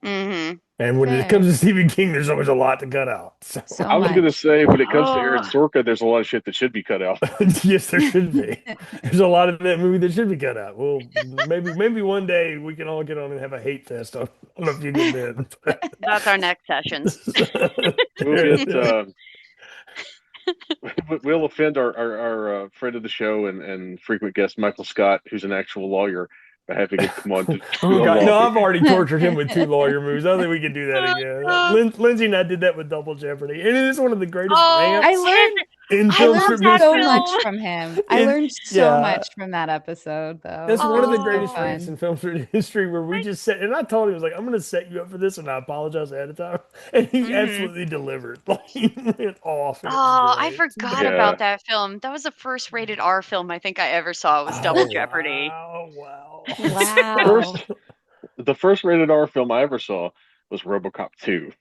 Hmm. And when it fair. comes to Stephen King, there's always a lot to cut out. So So I was going to much. say when it comes to Aaron Oh. Sorkin, there's a lot of shit that should be cut out. yes, there should be. There's a lot of that movie that should be cut out. Well, maybe one day we can all get on and have a hate fest on A Few Good Men. That's our next sessions. We'll get we'll offend our friend of the show and frequent guest Michael Scott, who's an actual lawyer, by having him come on to Oh do a God, law no! movie. I've already tortured him with two lawyer movies. I don't think we can do that again. Lindsay and I did that with Double Jeopardy, and it is one of the greatest Oh, I rants learned in I I film love strip learned that so history. much film. from him. I learned so Yeah, much from that episode, that's though. one of It the was so greatest Oh, rants in fun. film strip history, where we just said, and I told him, I was like, I'm going to set you up for this, and I apologize ahead of time, and he hmm. absolutely delivered. Like, he went off, and it was Oh, I great. forgot Yeah, about that film. That was the first rated R film I think I ever saw was Double Oh Jeopardy. wow, wow. Wow. first the first rated R film I ever saw was RoboCop 2.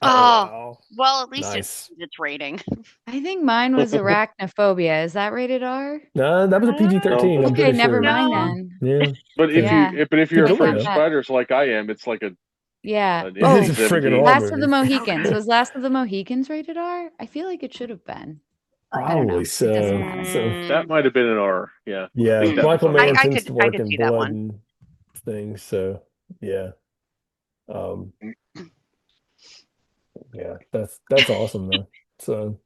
Oh Oh, wow. well, at least it Nice. its rating. I think mine was Arachnophobia. Is that rated R? No, that was a No, PG-13, I'm Okay, pretty never sure. mind No. then. Yeah. but if So you Yeah, but if it's a you're I good one afraid count of though. that. spiders like I am, it's like Yeah. an It is Oh, a friggin' NC-17. horror Last of the movie. So Mohicans. good. Was Last of the Mohicans rated R? I feel like it should have been. I don't Probably know. It doesn't so. matter. So That Mm, might have been an R. Yeah, I yeah, think that was Michael on I, Mann R. I tends could to I work could in see that blood one. and things, so yeah. Um, yeah, that's awesome though. So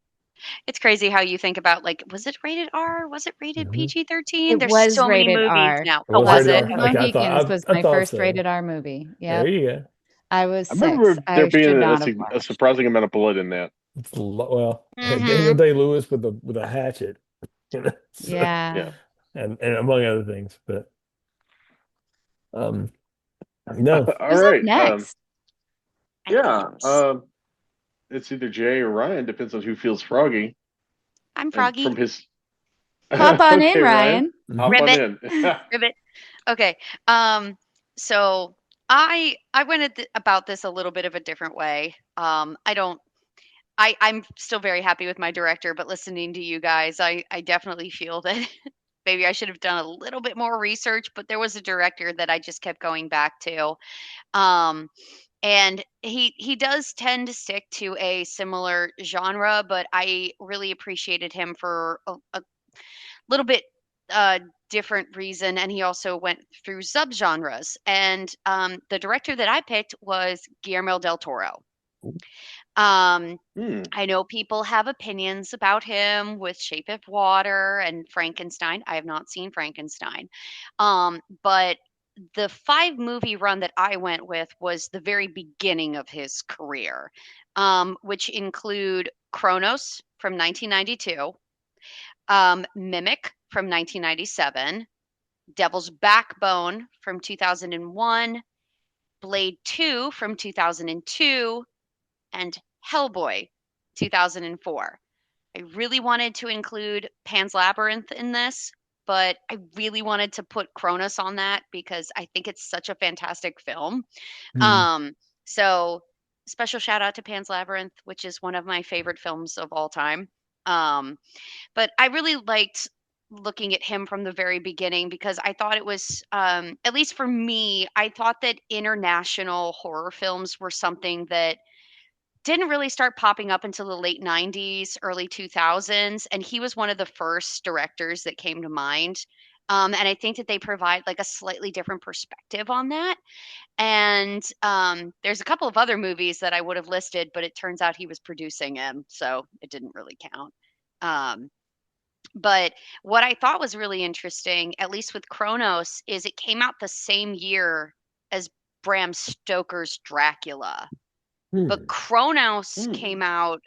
It's crazy how you think about like, was it rated R? Was it rated mhm. PG-13? It There's was so many rated movies R. now. It Oh, was was Last rated of it? R. the Okay, Mohicans was I my thought first so. rated R movie. There Yep. you go. I was I 6. remember there I being should a, not have sig- a watched. surprising amount of blood in that. Well, Daniel Mm-hmm. Day-Lewis with a hatchet, so, Yeah. Yeah. and among other things, but um, no. All Who's up right. next? Yeah. It's either Jay or Ryan, depends on who feels froggy. I'm And Froggy. from his Hop on in, okay, Ryan, Ryan. hop on Ribbit. in. Ribbit. Okay. So I went about this a little bit of a different way. I don't. I'm still very happy with my director, but listening to you guys, I definitely feel that maybe I should have done a little bit more research. But there was a director that I just kept going back to. Um, and he does tend to stick to a similar genre, but I really appreciated him for a little bit uh different reason, and he also went through subgenres. And the director that I picked was Guillermo del Toro. um Hmm. I know people have opinions about him with Shape of Water and Frankenstein. I have not seen Frankenstein. But the 5 movie run that I went with was the very beginning of his career, which include Kronos from 1992, Mimic from 1997, Devil's Backbone from 2001, Blade 2 from 2002, and Hellboy 2004. I really wanted to include Pan's Labyrinth in this, but I really wanted to put Kronos on that because I think it's such a fantastic film. Hmm. Um, so special shout out to Pan's Labyrinth, which is one of my favorite films of all time. Um, but I really liked looking at him from the very beginning because I thought it was, at least for me, I thought that international horror films were something that didn't really start popping up until the late 90s, early 2000s. And he was one of the first directors that came to mind. And I think that they provide like a slightly different perspective on that. And there's a couple of other movies that I would have listed, but it turns out he was producing them, so it didn't really count. Um, but what I thought was really interesting, at least with Kronos, is it came out the same year as Bram Stoker's Dracula. But Hmm. Kronos Hmm. came out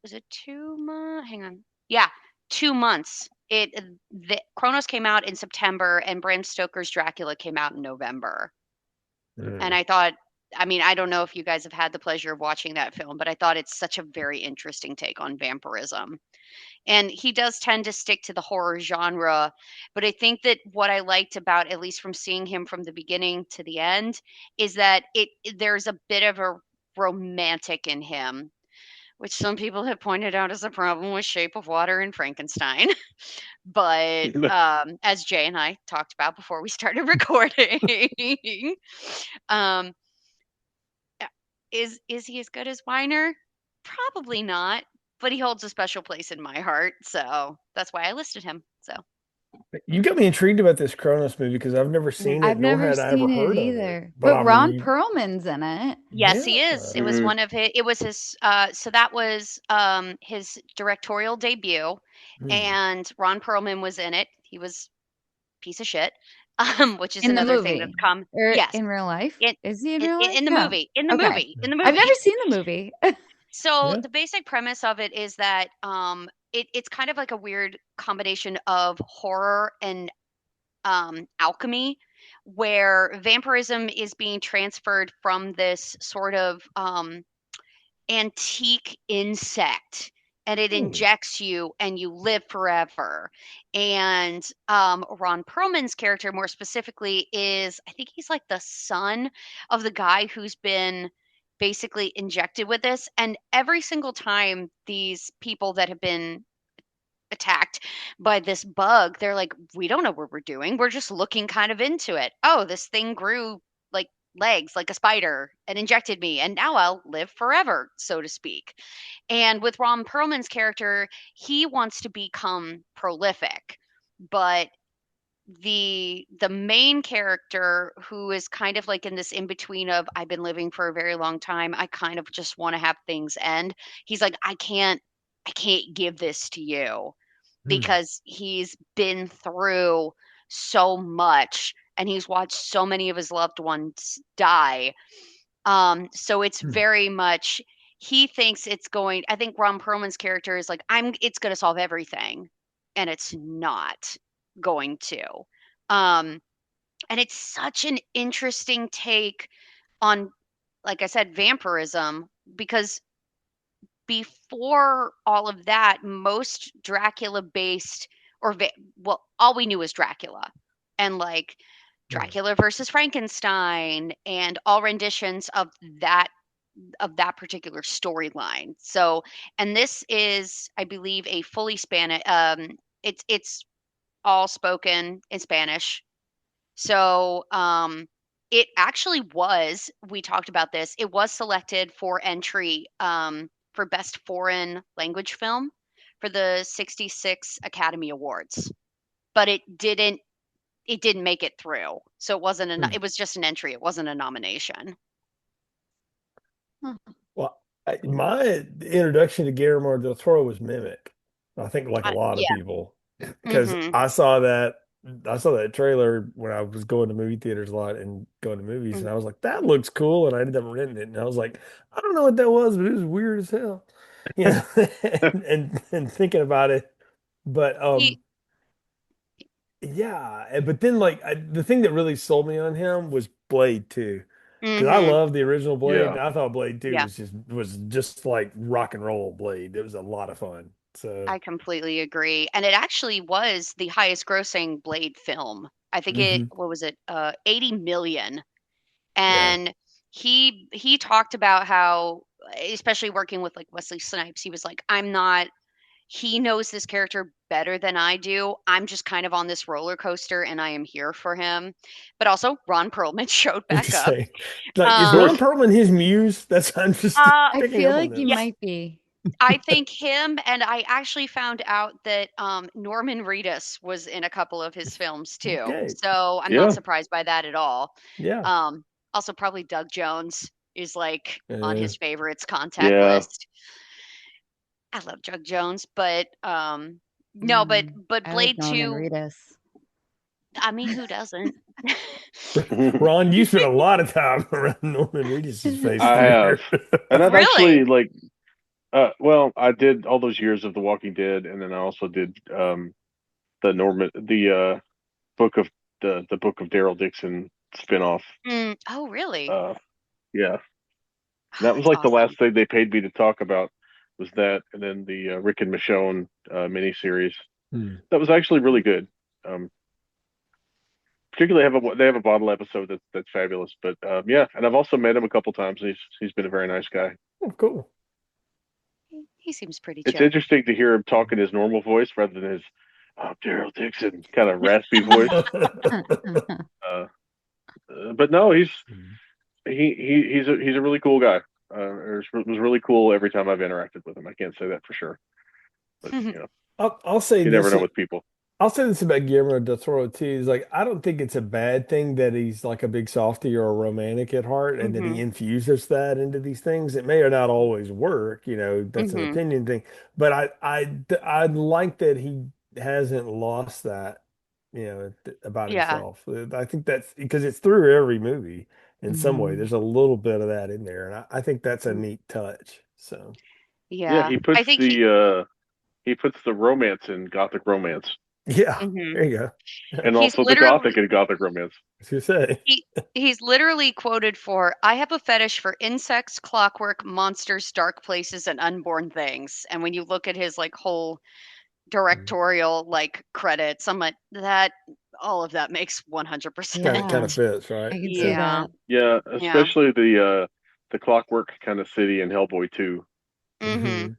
was it 2 months? Hang on. Yeah, 2 months. The Kronos came out in September and Bram Stoker's Dracula came out in November. And Hmm. I thought, I mean, I don't know if you guys have had the pleasure of watching that film, but I thought it's such a very interesting take on vampirism. And he does tend to stick to the horror genre, but I think that what I liked about, at least from seeing him from the beginning to the end, is that there's a bit of a romantic in him, which some people have pointed out as a problem with Shape of Water and Frankenstein. But as Jay and I talked about before we started recording, um, is he as good as Weiner? Probably not, but he holds a special place in my heart, so that's why I listed him. So You got me intrigued about this Kronos movie because I've never mhm. seen it, I've nor never had I ever seen it heard of it. either. But But I'm Ron re Perlman's in it. Yes, he Yeah. is. It was Mhm. one of his so that was his directorial debut, Hmm. and Ron Perlman was in it. He was a piece of shit. Which is In the another thing that's movie come. or Yes, in real life? in Is he in real life? in the No. movie, in the Okay. movie, in the I've movie. never seen the movie. So Yeah. the basic premise of it is that it's kind of like a weird combination of horror and alchemy, where vampirism is being transferred from this sort of antique insect, and it Hmm. injects you and you live forever. And Ron Perlman's character, more specifically, is, I think he's like the son of the guy who's been basically injected with this. And every single time these people that have been attacked by this bug, they're like, we don't know what we're doing. We're just looking kind of into it. Oh, this thing grew like legs like a spider and injected me, and now I'll live forever, so to speak. And with Ron Perlman's character, he wants to become prolific, but the main character, who is kind of like in this in between of, I've been living for a very long time, I kind of just want to have things end. He's like, I can't give this to you, Hmm. because he's been through so much and he's watched so many of his loved ones die. So it's Hmm. very much, he thinks it's going, I think Ron Perlman's character is like, it's going to solve everything, and it's not going to. Um, and it's such an interesting take on, like I said, vampirism, because before all of that, most Dracula based, well, all we knew was Dracula, and like Hmm. Dracula versus Frankenstein and all renditions that that particular storyline. So, and this is, I believe, a fully Spanish. It's all spoken in Spanish. So, it actually was. We talked about this. It was selected for entry for best foreign language film for the '66 Academy Awards, but it didn't. It didn't make it through. So it wasn't Hmm. it was just an entry. It wasn't a nomination. Huh. Well, my introduction to Guillermo del Toro was Mimic. I think like a lot of Yeah. people, because Mm-hmm. I saw that trailer when I was going to movie theaters a lot and going to movies, Mm-hmm. and I was like, that looks cool, and I ended up renting it, and I was like, I don't know what that was, but it was weird as hell, you know, and thinking about it, but He. yeah, but then the thing that really sold me on him was Blade 2. Because I Mm-hmm. love the original Blade, Yeah. and I thought Blade 2 Yeah. was just like rock and roll Blade. It was a lot of fun. So I completely agree. And it actually was the highest grossing Blade film. I think mhm. what was it? 80 million. Yeah. And he talked about how, especially working with like Wesley Snipes, he was like, he knows this character better than I do. I'm just kind of on this roller coaster and I am here for him. But also Ron Perlman showed What to back up. say? Like, is Um Ron Perlman his muse? That's I'm just uh I picking feel up on like he yeah, this. might be. I think him, and I actually found out that Norman Reedus was in a couple of his films too. Okay. So I'm not Yeah. surprised by that at all. Yeah. Um, also, probably Doug Jones is like on Uh, his favorites contact Yeah. list. I love Doug Jones, but no, but Mm, I like Blade Norman 2, Reedus. I mean, who doesn't? Ron, you spent a lot of time around Norman Reedus's face I through have. here. And I've Really? actually like well, I did all those years of The Walking Dead, and then I also did the book of the book of Daryl Dixon spinoff. Oh, really? Uh yeah. Oh, That was that's like the last awesome. thing they paid me to talk about was that, and then the Rick and Michonne miniseries. Hmm. That was actually really good. Um, Particularly they have a bottle episode that's fabulous. But yeah, and I've also met him a couple times. And he's been a very nice guy. Oh, cool. He seems pretty It's chill. interesting to hear him talk in his normal voice rather than his Daryl Dixon kind of raspy voice. Uh, but no, he's a really cool guy. It was really cool every time I've interacted with him. I can't say that for sure, but I'll say you never this. know with people. I'll say this about Guillermo del Toro too. Is like I don't think it's a bad thing that he's like a big softie or a romantic at heart, and that he Mhm. infuses that into these things. It may or not always work, that's an Mhm. opinion thing. But I like that he hasn't lost that, about Yeah. himself. I think that's because it's through every movie in some way. Mhm. There's a little bit of that in there, and I think that's a Mm. neat touch. So Yeah, Yeah. I think he puts the romance in Gothic romance, yeah, mhm. there you go. and He's also the Gothic literally in Gothic romance. As you say. he he's literally quoted for, "I have a fetish for insects, clockwork, monsters, dark places, and unborn things." And when you look at his like whole directorial like credits, I'm like, that all of that makes Kind of 100%. Yeah, fits, right? I can see Yeah. Yeah. that. Yeah, Yeah. especially the Clockwork kind of city in Hellboy 2. Mhm. Hmm.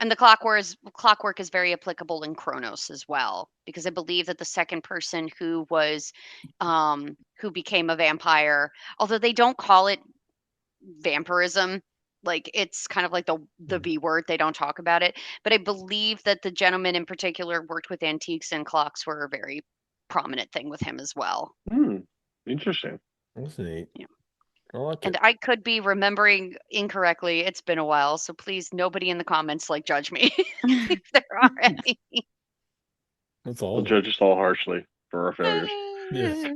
And the clockwork is very applicable in Chronos as well, because I believe that the second person who became a vampire, although they don't call it vampirism, like it's kind of like the V word, they don't talk about it, but I believe that the gentleman in particular worked with antiques, and clocks were a very prominent thing with him as well. Hmm, interesting. That's neat. Yeah. I like And it. I could be remembering incorrectly. It's been a while, so please nobody in the comments like judge me if there are any. That's They'll all. judge us all harshly for our failures. Yes.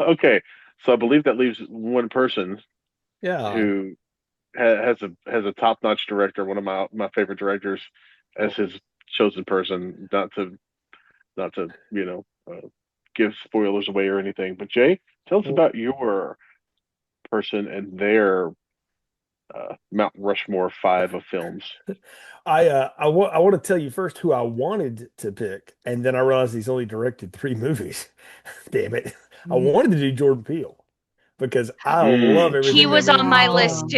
Okay, so I believe that leaves one person Yeah. who has a top-notch director, one of my favorite directors, as Well, his chosen person. Not to give spoilers away or anything, but Jay, tell us well, about your person and their Mount Rushmore five of films. I want to tell you first who I wanted to pick, and then I realized he's only directed three movies. Damn it. I wanted to do Jordan Peele because I love Mm. He everything that was man on has my done. list Wow.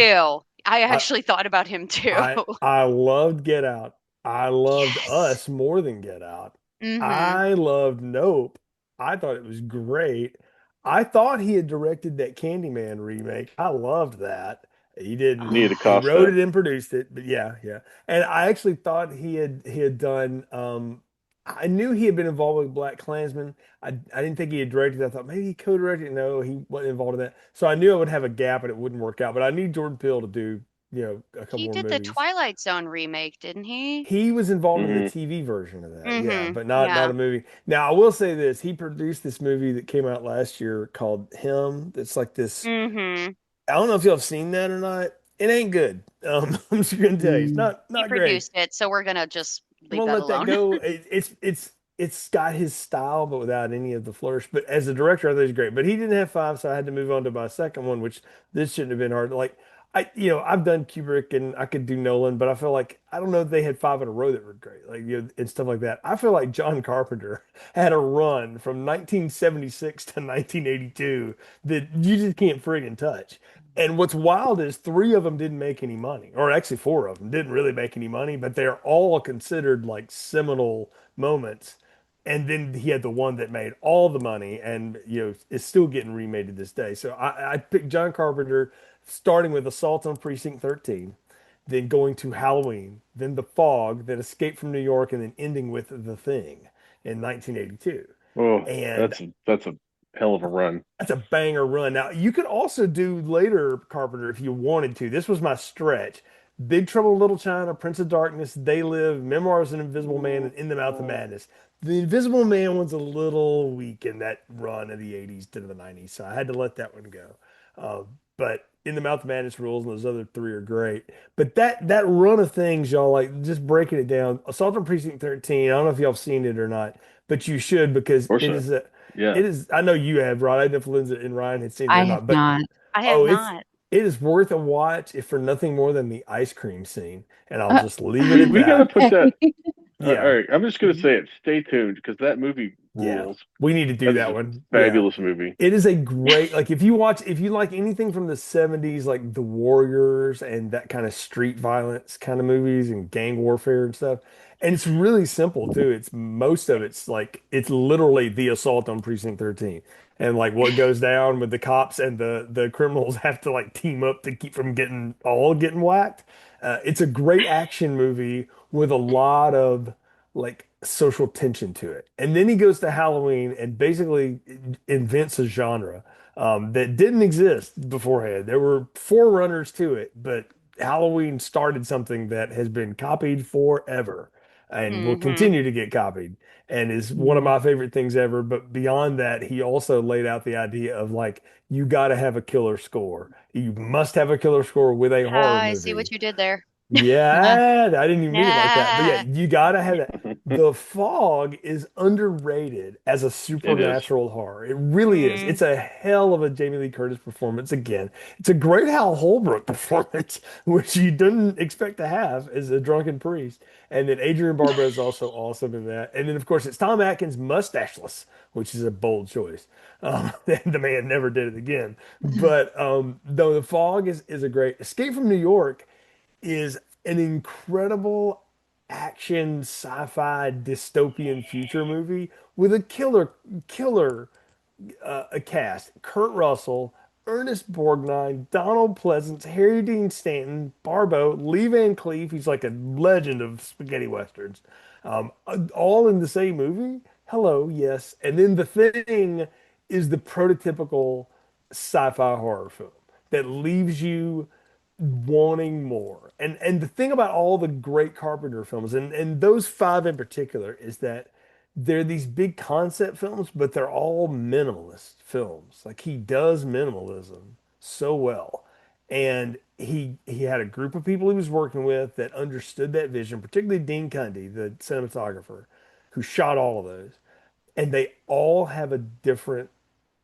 too. I I actually thought about him too. I loved Get Out. I loved Yes. Us more than Get Out. Mhm. I loved Nope. I thought it was great. I thought he had directed that Candyman remake. I loved that. He didn't. Nia He wrote DaCosta. it and produced it, but yeah, yeah. And I actually thought he had done I knew he had been involved with Black Klansman. I didn't think he had directed it. I thought maybe he co-directed it. No, he wasn't involved in that. So I knew I would have a gap and it wouldn't work out. But I need Jordan Peele to do, a couple He more did the movies. Twilight Zone remake, didn't he? He was involved in the Hmm. TV version of that, yeah, Mhm. but not a Yeah. movie. Now, I will say this: he produced this movie that came out last year called Him. That's like this. Mhm. I don't know if y'all have seen that or not. It ain't good. I'm just gonna tell you, it's Mm. He not great. produced it, so we're gonna just I'm leave gonna that let that alone. go. It's got his style, but without any of the flourish. But as a director, I thought he's great. But he didn't have five, so I had to move on to my second one, which this shouldn't have been hard. Like I've done Kubrick and I could do Nolan, but I feel like I don't know if they had five in a row that were great, like and stuff like that. I feel like John Carpenter had a run from 1976 to 1982 that you just can't friggin' touch. And what's wild is three of them didn't make any money, or actually four of them didn't really make any money, but they're all considered like seminal moments. And then he had the one that made all the money and is still getting remade to this day. So I picked John Carpenter, starting with Assault on Precinct 13, then going to Halloween, then The Fog, then Escape from New York, and then ending with The Thing in 1982. Oh, And that's a hell of a run. that's a banger run. Now, you could also do later Carpenter if you wanted to. This was my stretch. Big Trouble in Little China, Prince of Darkness, They Live, Memoirs of an Invisible Man, and In the Mouth of Madness. The Invisible Man was a little weak in that run of the 80s to the 90s, so I had to let that one go. But In the Mouth of Madness rules, and those other three are great. But that run of things, y'all, like just breaking it down. Assault on Precinct 13, I don't know if y'all have seen it or not, but you should because Of course it not. is a Yeah. it is. I know you have, Rod. I don't know if Lindsay and Ryan had seen it I or have not, but not. I have oh, not. it is worth a watch if for nothing more than the ice cream scene. And I'll Uh, just leave it We at we gotta that. put that. All Yeah, right, I'm just gonna say it. Stay tuned because that movie yeah. rules. We need to do That is that a one. Yeah. fabulous movie. It is a great, like if you like anything from the 70s, like The Warriors and that kind of street violence kind of movies and gang warfare and stuff. And it's really simple too. It's most of it's like it's literally the assault on Precinct 13. And like what goes down with the cops and the criminals have to like team up to keep from getting whacked. It's a great action movie with a lot of like social tension to it. And then he goes to Halloween and basically invents a genre that didn't exist beforehand. There were forerunners to it, but Halloween started something that has been copied forever and will Hmm. continue to get copied and is one of Yeah. my favorite things ever. But beyond that, he also laid out the idea of like, you got to have a killer score. You must have a killer score with a horror I see what movie. you did there. Yeah, I didn't even mean it like that. But yeah, Nah. you gotta have that. The Fog is underrated as a It is. supernatural horror. It really is. Mm. It's a hell of a Jamie Lee Curtis performance again. It's a great Hal Holbrook performance, which you didn't expect to have as a drunken priest. And then Adrian Barbeau is also awesome in that. And then of course it's Tom Atkins mustacheless, which is a bold choice. The man never did it again. But though The Fog is a great Escape from New York is an incredible action sci-fi dystopian future movie with a killer a cast. Kurt Russell, Ernest Borgnine, Donald Pleasance, Harry Dean Stanton, Barbeau, Lee Van Cleef. He's like a legend of spaghetti westerns. All in the same movie. Hello, yes. And then The Thing is the prototypical sci-fi horror film that leaves you wanting more. And the thing about all the great Carpenter films, and those five in particular, is that they're these big concept films, but they're all minimalist films. Like he does minimalism so well. And he had a group of people he was working with that understood that vision, particularly Dean Cundy, the cinematographer, who shot all of those. And they all have a different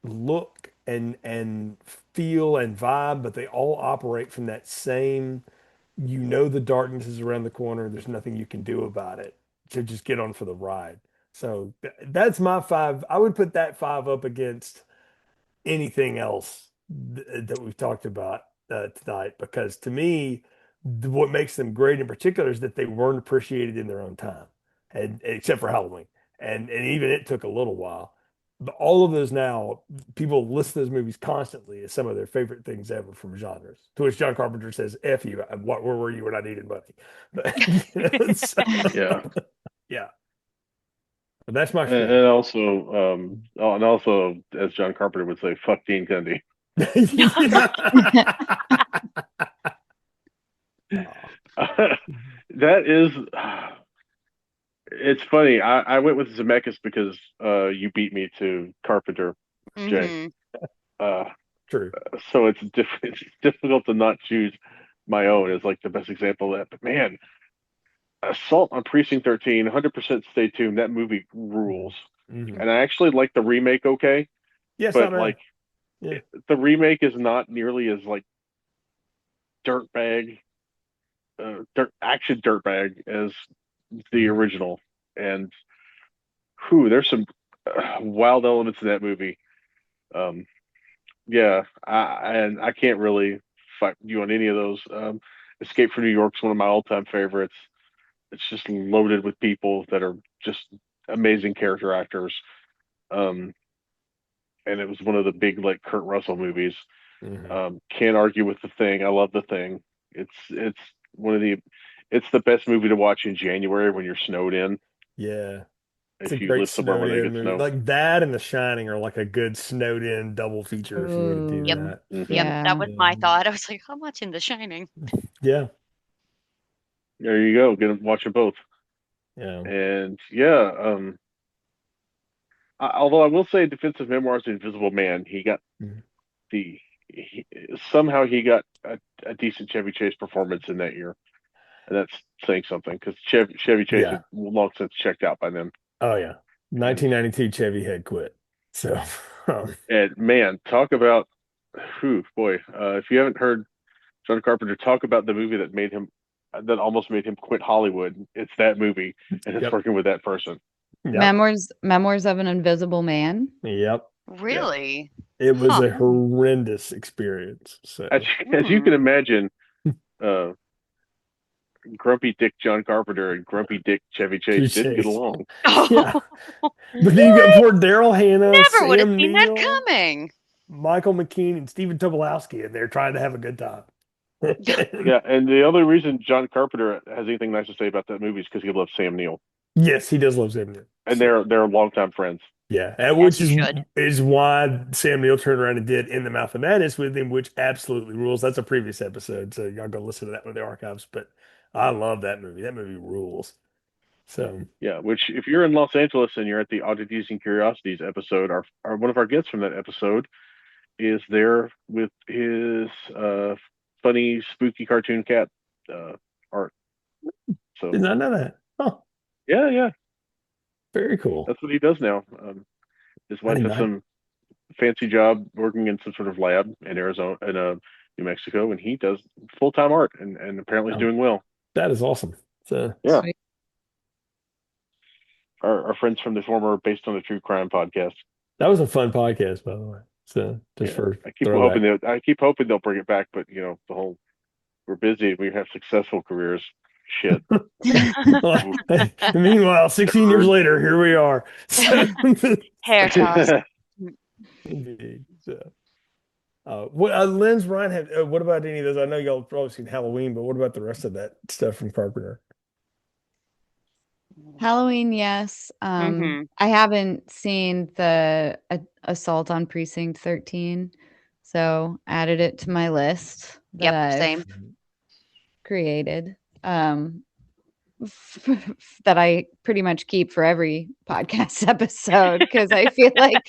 look and feel and vibe, but they all operate from that same, the darkness is around the corner. There's nothing you can do about it. To just get on for the ride. So that's my five. I would put that five up against anything else that we've talked about tonight, because to me, what makes them great in particular is that they weren't appreciated in their own time, and except for Halloween, and even it took a little while. But all of those now, people list those movies constantly as some of their favorite things ever from genres. To which John Carpenter says, "F you, where were you when I needed money?" But, so, Yeah. yeah, but that's my And, spiel. and also, and also, as John Carpenter would say, "Fuck Dean Cundy." That is, it's funny. I went with Zemeckis because you beat me to Carpenter, Jay. Hmm. Uh, True. so it's difficult to not choose my own as like the best example of that. But man, Assault on Precinct 13, 100% stay tuned. That movie rules. Hmm. And I actually like the remake okay, Yes, but I'm like yeah. the remake is not nearly as like dirtbag, action dirtbag as the original, and there's some wild elements in that movie. Um, yeah, and I can't really fight you on any of those. Escape from New York's one of my all-time favorites. It's just loaded with people that are just amazing character actors. Um, and it was one of the big like Kurt Russell movies. Can't argue with The Thing. I love The Thing. It's one of the it's the best movie to watch in January when you're snowed in. Yeah. It's a If you great live somewhere where they snowed in get movie. snow. Like that and The Shining are like a good snowed in double feature if you were to do Yep. that. Mhm. Yep, Yeah. that was my thought. I was like, how much in The Shining? Yeah. There you go. Get them watch them both. Yeah. And yeah, although I will say, Defensive Memoirs of the Invisible Man, he got Mhm. the he, somehow he got a decent Chevy Chase performance in that year, and that's saying something because Chevy Chase Yeah. had long since checked out by then. Oh yeah. 1992 Chevy had quit. So And man, talk about boy, if you haven't heard John Carpenter talk about the movie that almost made him quit Hollywood, it's that movie, and it's Yep. working with that person. Yep. Memoirs of an Invisible Man. Yep. Really? It was Huh. a horrendous experience. So As you can imagine, uh, Grumpy Dick John Carpenter and Grumpy Dick Chevy Chase didn't get Chase. along. Yeah. But then you got poor Daryl Hannah, Never would have Sam seen that Neill, coming. Michael McKean, and Stephen Tobolowsky, and they're trying to have a good time. Yeah, and the only reason John Carpenter has anything nice to say about that movie is because he loves Sam Neill, Yes, he does love Sam Neill. and So, they're longtime friends. yeah, and which he should. is why Sam Neill turned around and did In the Mouth of Madness with him, which absolutely rules. That's a previous episode, so y'all go listen to that one in the archives. But I love that movie. That movie rules. So Yeah, which if you're in Los Angeles and you're at the Oddities and Curiosities episode, our one of our guests from that episode is there with his funny, spooky cartoon cat art. So did not know that. Oh, yeah, very cool. that's what he does now. His wife has some fancy job working in some sort of lab in Arizona, in New Mexico, and he does full-time art, and apparently is doing well. That is awesome. So Yeah. Sweet. Our friends from the former Based on a True Crime podcast. that was a fun podcast, by the way. So just for I keep throwback. hoping they'll bring it back, but the whole we're busy, we have successful careers. Shit. Meanwhile, 16 years later, here we are. Hair toss. Indeed. So, Lens, Ryan, what about any of those? I know y'all probably seen Halloween, but what about the rest of that stuff from Carpenter? Halloween, yes. Mhm. I haven't seen the Assault on Precinct 13, so added it to my list that Yep, I've same. created. That I pretty much keep for every podcast episode because I feel like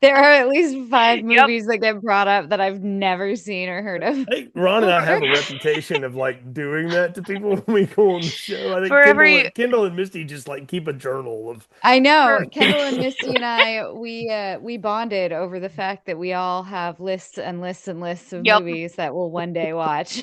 there are at least 5 Yep. movies that get brought up that I've never seen or heard of. Hey, Ron and I have a reputation of like doing that to people when we go on the show. I think For every- Kendall and Misty just like keep a journal of. I know For- Kendall and Misty and I we bonded over the fact that we all have lists and lists and lists of Yep. movies that we'll one day watch.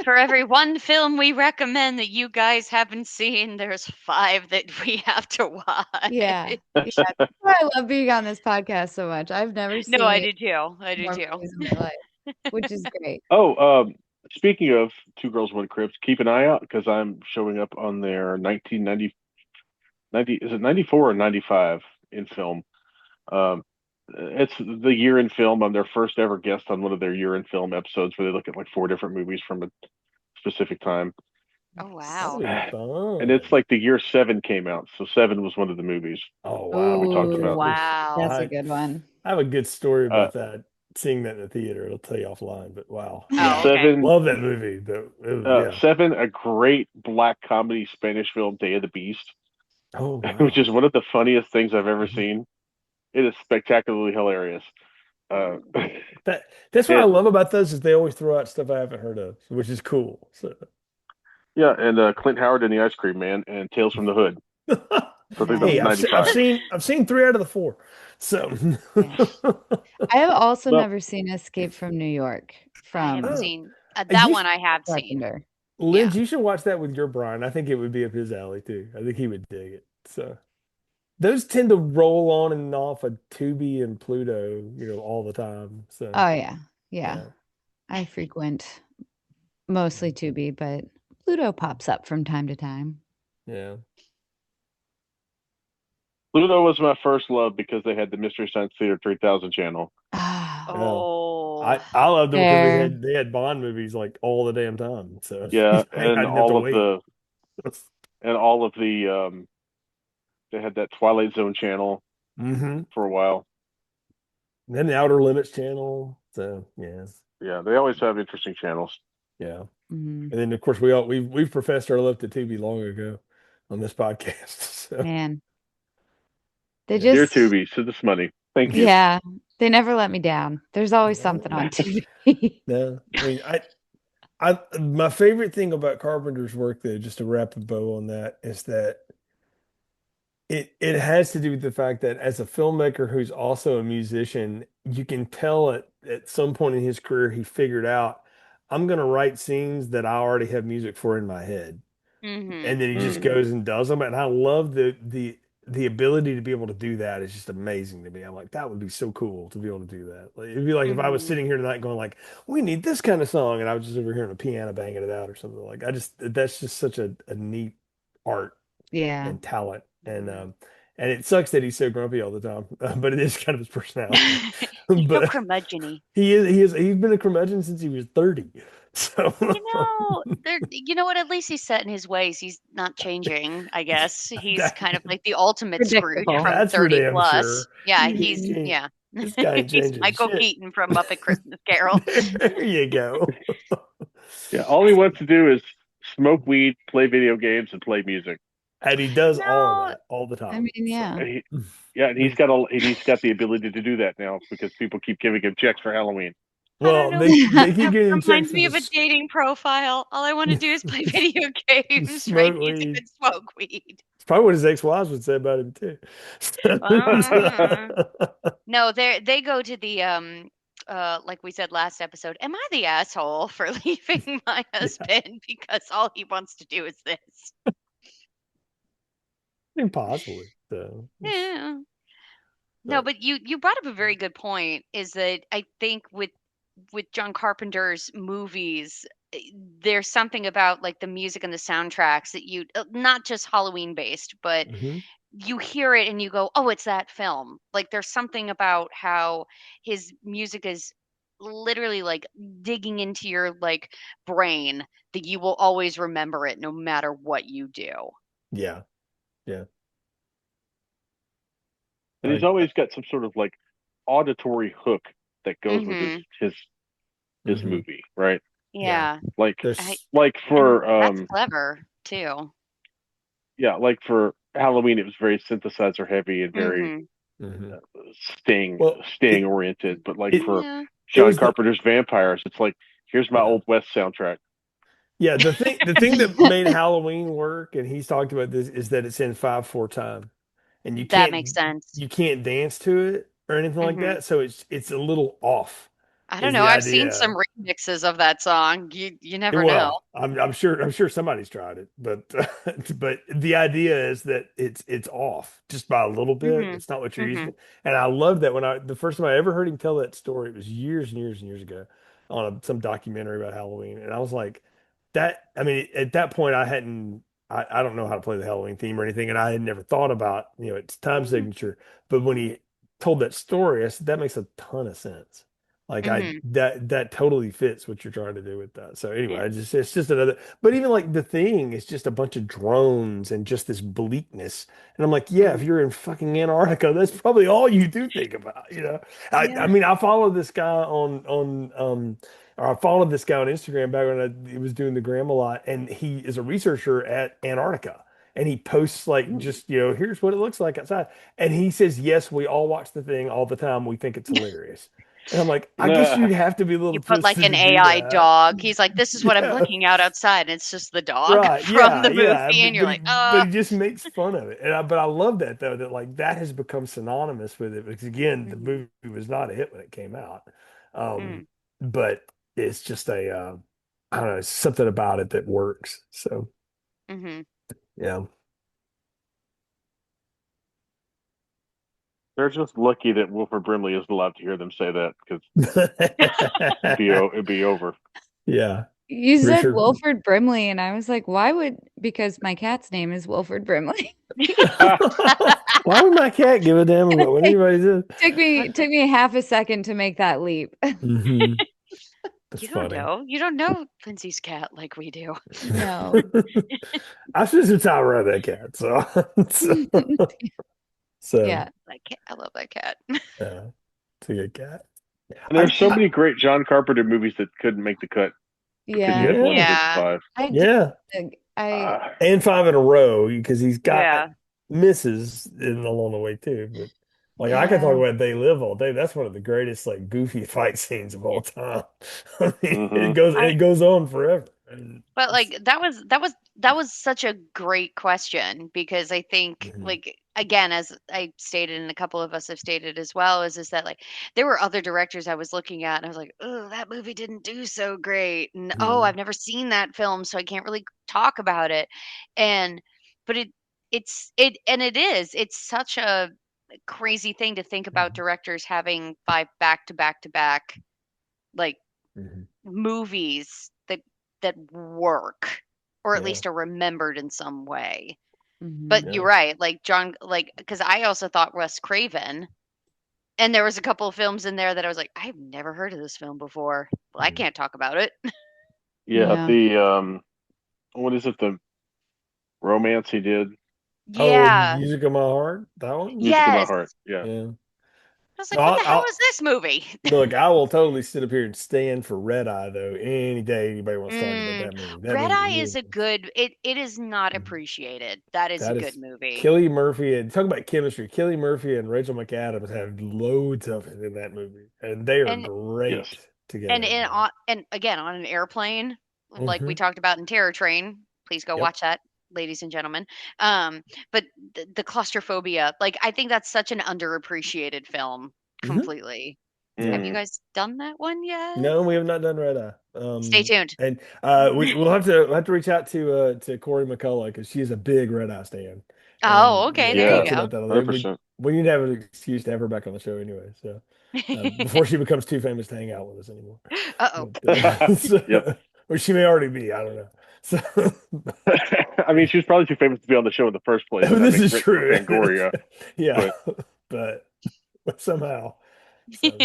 For every one film we recommend that you guys haven't seen, there's 5 that we have to watch. Yeah. That's why I love being on this podcast so much. I've never seen No, I do too. I do more too. movies in my life, which is great. Oh, speaking of Two Girls, One Cribs, keep an eye out because I'm showing up on their 1990, is it 94 or 95 in film? It's the year in film. I'm their first ever guest on one of their year in film episodes where they look at like 4 different movies from a specific time. Oh wow. Fun. And it's like the year 7 came out. So 7 was one of the movies. Oh wow, we talked Ooh, about. Wow. That's I a good one. have a good story about that. Seeing that in the theater, I'll tell you offline. But wow, Oh, okay. 7, love that movie. Though. Yeah. 7, a great black comedy Spanish film, Day of the Beast, Oh, wow. which is one of the funniest things I've ever seen. It is spectacularly hilarious. That's what I love about those is they always throw out stuff I haven't heard of, which is cool. So Yeah, and Clint Howard and the Ice Cream Man and Tales from the Hood. So I think hey, that's 95. I've seen 3 out of the 4. So I have also Well- never seen Escape from New York. I haven't From seen That You one I have seen. Carpenter. Lynch, you should watch that with your Brian. I think it would be up his alley too. I think he would dig it. So those tend to roll on and off of Tubi and Pluto, all the time. So Oh yeah. Yeah. yeah, I frequent mostly Tubi, but Pluto pops up from time to time. yeah. Pluto was my first love because they had the Mystery Science Theater 3000 channel. Ah, Yeah. Oh, I loved them because fair. they had Bond movies like all the damn time. So Yeah, I and didn't have to all of wait. the and all of the they had that Twilight Zone channel Mm-hmm. for a while. Then the Outer Limits channel. So yeah, Yeah, they always have interesting channels. yeah. Mhm. And then of course we've professed our love to Tubi long ago on this podcast. So Man, they yeah. Dear just, Tubi, send us money. Thank you. yeah, they never let me down. There's always something No, on TV. no. I mean, I my favorite thing about Carpenter's work, though, just to wrap a bow on that, is that it has to do with the fact that as a filmmaker who's also a musician, you can tell at some point in his career he figured out I'm going to write scenes that I already have music for in my head, mm-hmm. and then he just goes and does them. And I love the ability to be able to do that is just amazing to me. I'm like, that would be so cool to be able to do that. Like, it'd be like if I was Mm-hmm. sitting here tonight going like, we need this kind of song, and I was just over here on a piano banging it out or something. Like that's just such a neat art Yeah. and talent. And it sucks that he's so grumpy all the time, but it is kind of his personality. He's so But curmudgeon-y. he's been a curmudgeon since he was 30. So You know what? At least he's set in his ways. He's not changing, I guess. He's that, kind of like the ultimate Scrooge Predictable. from that's for 30 damn plus. sure. Yeah, He- yeah. this guy ain't He's changing Michael shit. Keaton from Muppet Christmas Carol. There you go. Yeah, all he wants to do is smoke weed, play video games, and play music. And he does all No, that all the I time. mean, yeah. And yeah, and he's got the ability to do that now because people keep giving him checks for Halloween. I don't Well, know. they keep That getting him checks reminds for me of a dating profile. All I want to do is play video games, write smoke music, weed. and smoke weed. It's probably what his ex-wives would say about him too. No, they go to the like we said last episode, am I the asshole for leaving my husband because all he wants to do is this? Impossibly. So Yeah. No, but you brought up a very good point, is that I think with John Carpenter's movies, there's something about like the music and the soundtracks that you not just Halloween based, but mhm. you hear it and you go, "Oh, it's that film." Like there's something about how his music is literally like digging into your like brain that you will always remember it no matter what you do. Yeah. Yeah. And he's always got some sort of like auditory hook that goes with Mhm. his Mhm. movie, right? Yeah. Like There's like And for that's clever too. yeah, like for Halloween it was very synthesizer heavy and very Mhm. mhm. Well, staying oriented. But like it for Yeah. it John was the Carpenter's Vampires, it's like here's my yeah. Old West soundtrack. Yeah, the thing that made Halloween work, and he's talked about this, is that it's in 5/4 time. And That makes sense. you can't dance to it or anything like Mhm. that. So it's a little off I don't is know. the I've seen idea. some remixes of that song. You never know. Well, I'm sure somebody's tried it, but but the idea is that it's off just by a little bit. Mhm. It's not what you're used Mhm. to. And I love that when the first time I ever heard him tell that story, it was years and years and years ago on some documentary about Halloween. And I was like, that, I mean, at that point I don't know how to play the Halloween theme or anything. And I had never thought about, its time Mhm. signature. But when he told that story, I said, that makes a ton of sense. Like Mhm. that totally fits what you're trying to do with that. So anyway, Yeah. it's just another, but even like the thing is just a bunch of drones and just this bleakness. And I'm like, yeah, if Mhm. you're in fucking Antarctica, that's probably all you do think about. I Yeah. mean, I follow this guy or I followed this guy on Instagram back when he was doing the gram a lot, and he is a researcher at Antarctica. And he posts like Ooh. just, here's what it looks like outside. And he says, yes, we all watch the thing all the time. We think it's hilarious. And I'm like, I guess Nah, you'd have to be a little You put like twisted an to do AI that. dog. He's like, "This is what I'm Yeah, looking out outside." And it's just the dog right. from Yeah, the yeah. movie, But and you're but like, he, but he just makes fun of it. But I love that though, that like that has become synonymous with it because again, the Mhm. movie was not a hit when it came out. Um, Mm. but it's just a I don't know, something about it that works. So Hmm. yeah. They're just lucky that Wilford Brimley isn't allowed to hear them say that because it'd be over. Yeah. You said Richard. Wilford Brimley, and I was like, why would, because my cat's name is Wilford Brimley. Why would my cat give a damn about what anybody says? Took me half a second to make that leap. Hmm. That's You don't funny. know. You don't know Lindsay's cat like we do. No. I spent some time around that cat, so Yeah. I love that cat. yeah, it's a good cat. And I, there's so I many great John Carpenter movies that couldn't make the cut because he Yeah. had one yeah, of his Yeah. five. I do yeah, think I Uh, and five in a row because he's got Yeah. misses in along the way too. But like I can talk yeah. about They Live all day. That's one of the greatest like goofy fight scenes of all time. I mean, mhm. I it goes on forever. And But like that was such a great question because I think Mhm. like again as I stated and a couple of us have stated as well is that like there were other directors I was looking at and I was like, "Oh, that movie didn't do so great." And oh, Mhm. I've never seen that film so I can't really talk about it. And but it's such a crazy thing to think about Mhm. directors having five back to back to back like Mhm. movies that work or at Yeah, least are remembered in some way. But Mhm. you're yeah. right, like John, like because I also thought Wes Craven, and there was a couple of films in there that I was like, I've never heard of this film before. Well, I Mhm. can't talk about it. Yeah, Yeah. the what is it? The romance he did, Oh, Yeah. Music of My Heart, that one. Music of My Yes. Heart. Yeah. Yeah. I was No, like, what the hell is this movie? look, I will totally sit up here and stand for Red Eye though. Any day anybody wants to talk about Mm, that movie. That Red movie Eye is rules. a good. It is not Mhm. appreciated. That is a That good is movie. Cillian Murphy and talk about chemistry. Cillian Murphy and Rachel McAdams have loads of it in that movie, and they are And Yes. great together, man. and again on an airplane, like we Hmm. talked about in Terror Train. Please go Yep. watch that, ladies and gentlemen. But the claustrophobia, like I think that's such an underappreciated film. Hmm. Completely. Have Yeah. you Mm. guys done that one yet? No, we have not done Red Eye. Stay tuned. And we'll have to reach out to Corey McCullough because she's a big Red Eye stan, Oh, and okay. we've There you Yeah, talked go. about that. hundred We percent. we need to have an excuse to have her back on the show anyway. So before she becomes too famous to hang out with us anymore, Uh-oh. but, Yep. or she may already be. I don't know. So I mean, she was probably too famous to be on the show in the first place, and that this makes is great for true. Fangoria. Yeah, But but somehow, so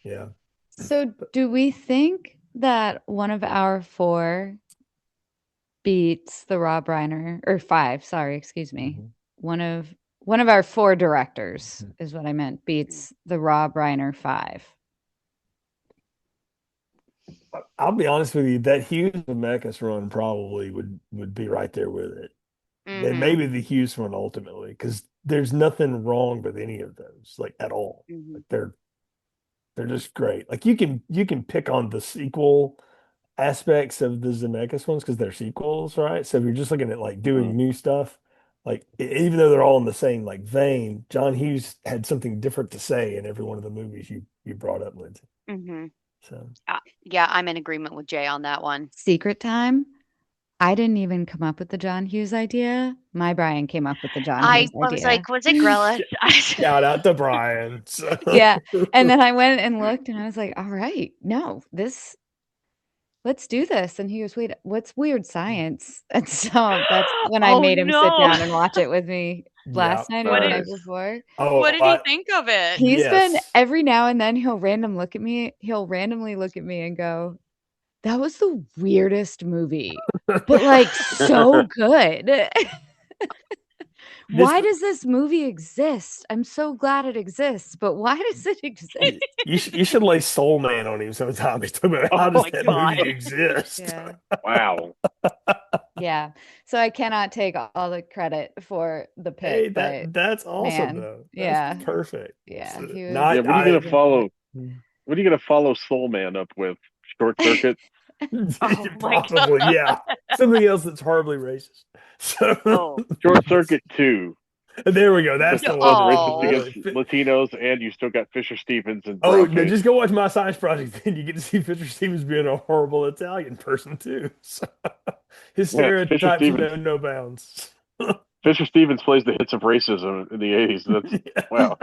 yeah. So But do we think that one of our four beats the Rob Reiner or five, sorry, excuse me. mhm, One of our four directors mhm. is what I meant, beats the Rob Reiner five. I'll be honest with you, that Hughes Zemeckis run probably would be right there with it. Then Hmm. maybe the Hughes one ultimately, because there's nothing wrong with any of those, like at all. Hmm. Like they're just great. Like you can pick on the sequel aspects of the Zemeckis ones because they're sequels, right? So if you're just looking at like mhm. doing new stuff, like even though they're all in the same like vein, John Hughes had something different to say in every one of the movies you brought up, Lindsay. Hmm. So Yeah, I'm in agreement with Jay on that one. Secret time. I didn't even come up with the John Hughes idea. My Brian came up with the John I Hughes was idea. like, was it Grella? shout out to Brian. So. Yeah. And then I went and looked and I was like, all right, no, let's do this. And he goes, wait, what's weird science? And so that's when I Oh made him sit no. down and watch it with me Yeah. last night or What the did night Nice. before. what Oh, did he think of it? He's been yes. every now and then he'll randomly look at me and go, that was the weirdest movie, but like so good. This Why does this movie exist? I'm so glad it exists, but why does it exist? you should lay Soul Man on him sometime. He's talking about how Oh does my that god. movie exist? Yeah. Wow. Yeah. So I cannot take all the credit for the Hey, pick, but that's awesome man, though. That's yeah. perfect. Yeah, So, he was Yeah. not What are you he gonna I. was into it. follow? What are you gonna follow Soul Man up with? Short Circuit. Oh my god. Probably, yeah. Something else that's horribly racist. So Oh. Short Circuit 2. There we go. That's But the you're one. both Right racist Oh. there. against Latinos, and you still got Fisher Stevens and Oh, brown no, face. just go watch My Science Project. Then you get to see Fisher Stevens being a horrible Italian person too. So, his Yeah, Fisher stereotypes Stevens. know no bounds. Fisher Stevens plays the hits of racism in the '80s. That's wow.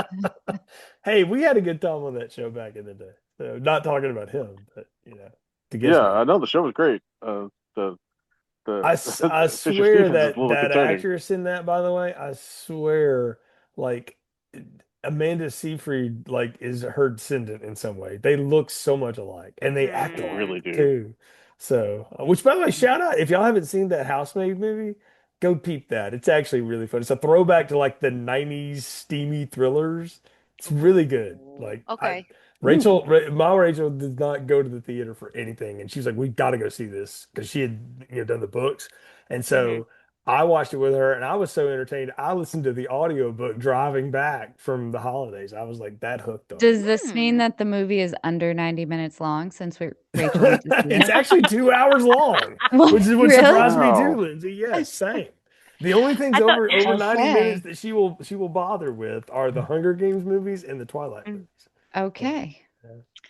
Hey, we had a good time on that show back in the day. So, not talking about him, but to get Yeah, me. I know the show was great. The I, the I Fisher swear Stevens is that a little that concerning. actress in that, by the way, I swear, like Amanda Seyfried, like is her descendant in some way. They look so much alike, and they act They Mm. alike really do. too. So, which by the way, shout out if y'all haven't seen that Housemaid movie, go peep that. It's actually really fun. It's a throwback to like the '90s steamy thrillers. It's really good. Ooh. Like Okay. my Rachel did not go to the theater for anything, and she was like, "We got to go see this," because she had done the books, and Hmm. so I watched it with her, and I was so entertained. I listened to the audiobook driving back from the holidays. I was like that hooked on Does this mean Hmm. that the movie is under 90 minutes long since Rachel went to it. see It's it? actually 2 hours long, What? which Really? surprised me too, Wow. Lindsay. Yes, same. The only things I thought. over 90 minutes Okay. that she will bother with are the Hunger Games movies and the Twilight Mm. movies. So, Okay.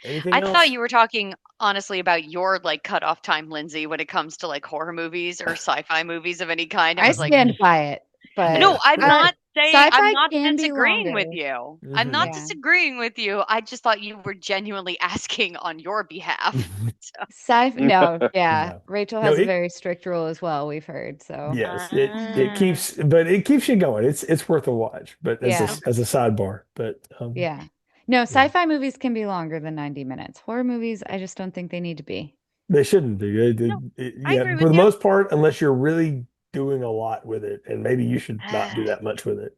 anything I thought else? you were talking honestly about your like cutoff time, Lindsay, when it comes to like horror movies or sci-fi movies of any kind. I I was like, stand by it, but no, I'm I not saying I'm sci-fi not can be disagreeing with longer. you. I'm Mhm. not Yeah. disagreeing with you. I just thought you were genuinely asking on your behalf. So, Sci-fi, no, yeah. No, Rachel no, has a it very strict rule as well, we've heard. So, yes, it uh, keeps, but it keeps you going. It's worth a watch, but yeah. okay. as a sidebar, but Yeah. No, yeah, sci-fi movies can be longer than 90 minutes. Horror movies, I just don't think they need to be. they shouldn't be. No, I Yeah, agree for with the you. most part, unless you're really doing a lot with it, and maybe you should not do that much with it.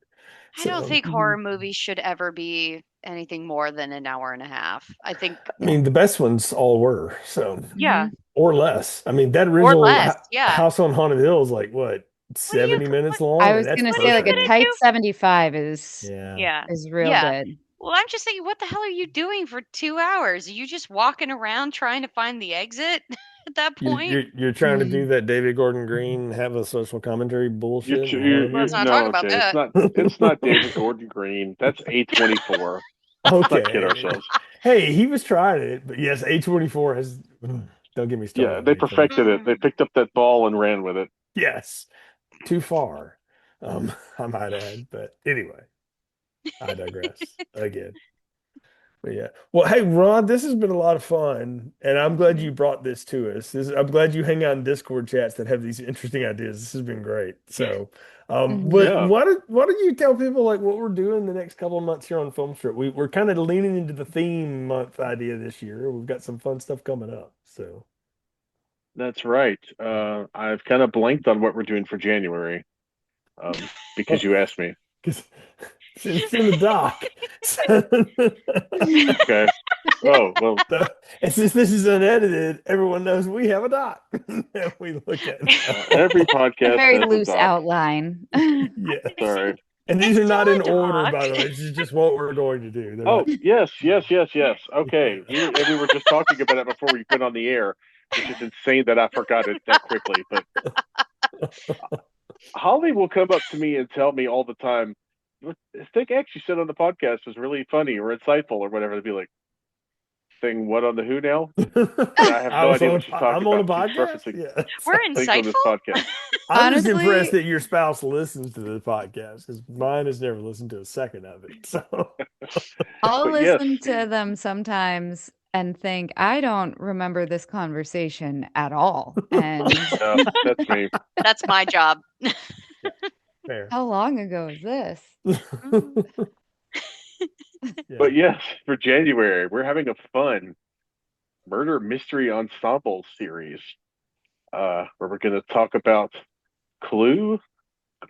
I don't So, think Mhm. horror movies should ever be anything more than an hour and a half. I think, I mean, the best ones all were so yeah, Mhm. or less. I mean, that or original less. Yeah. House on Haunted Hill is like what What are you? 70 minutes I long, and was that's gonna What are say you like a perfect. gonna tight do? 75 is Yeah. Yeah. is real Yeah. good. Well, I'm just thinking, what the hell are you doing for 2 hours? Are you just walking around trying to find the exit at that point? You're trying to do Mhm. that David Gordon Green have a social commentary bullshit in a horror Let's movie? not talk No, about Jay. that. It's not David Gordon Green. That's A24. Let's not kid Okay. ourselves. Hey, he was trying it, but yes, A24 has don't get me started Yeah, on they A24. perfected it. They Mm. picked up that ball and ran with it. Yes, too far. I might add, but anyway, I digress again. But yeah. Well, hey, Ron, this has been a lot of fun, and I'm glad you Mhm. brought this to us. I'm glad you hang out in Discord chats that have these interesting ideas. This has been great. So, Mhm. but Yeah, why don't you tell people like what we're doing the next couple of months here on Film Strip? We're kind of leaning into the theme month idea this year. We've got some fun stuff coming up. So, that's right. I've kind of blanked on what we're doing for January, because you asked me. because it's in the doc. Okay. Oh, well, So, and since this is unedited, everyone knows we have a doc that we look at now. every A podcast very has a loose doc. outline. Yes. Sorry. And these It's are still not in a order, doc. by the way. This is just what we're going to do. They're Oh, not. yes, yes, yes, yes. Yeah. Okay. And we were just talking about it before we went on the air, which is insane that I forgot it that quickly. But Holly will come up to me and tell me all the time, "What this thing X you said on the podcast was really funny or insightful or whatever." They'd be like, "Saying what on the Who now?" And I have I no was idea on what a, she's I'm talking on a about. She's podcast. referencing Yeah. We're things on this insightful. podcast. I'm just impressed Honestly, that your spouse listens to the podcast because mine has never listened to a second of it. So, I'll But yes, listen to them sometimes and think, I don't remember this conversation at all. And yeah, that's me. That's my job. yeah, fair. how long ago is this? Mm. Yeah. But yes, for January, we're having a fun murder mystery ensemble series, where we're going to talk about Clue,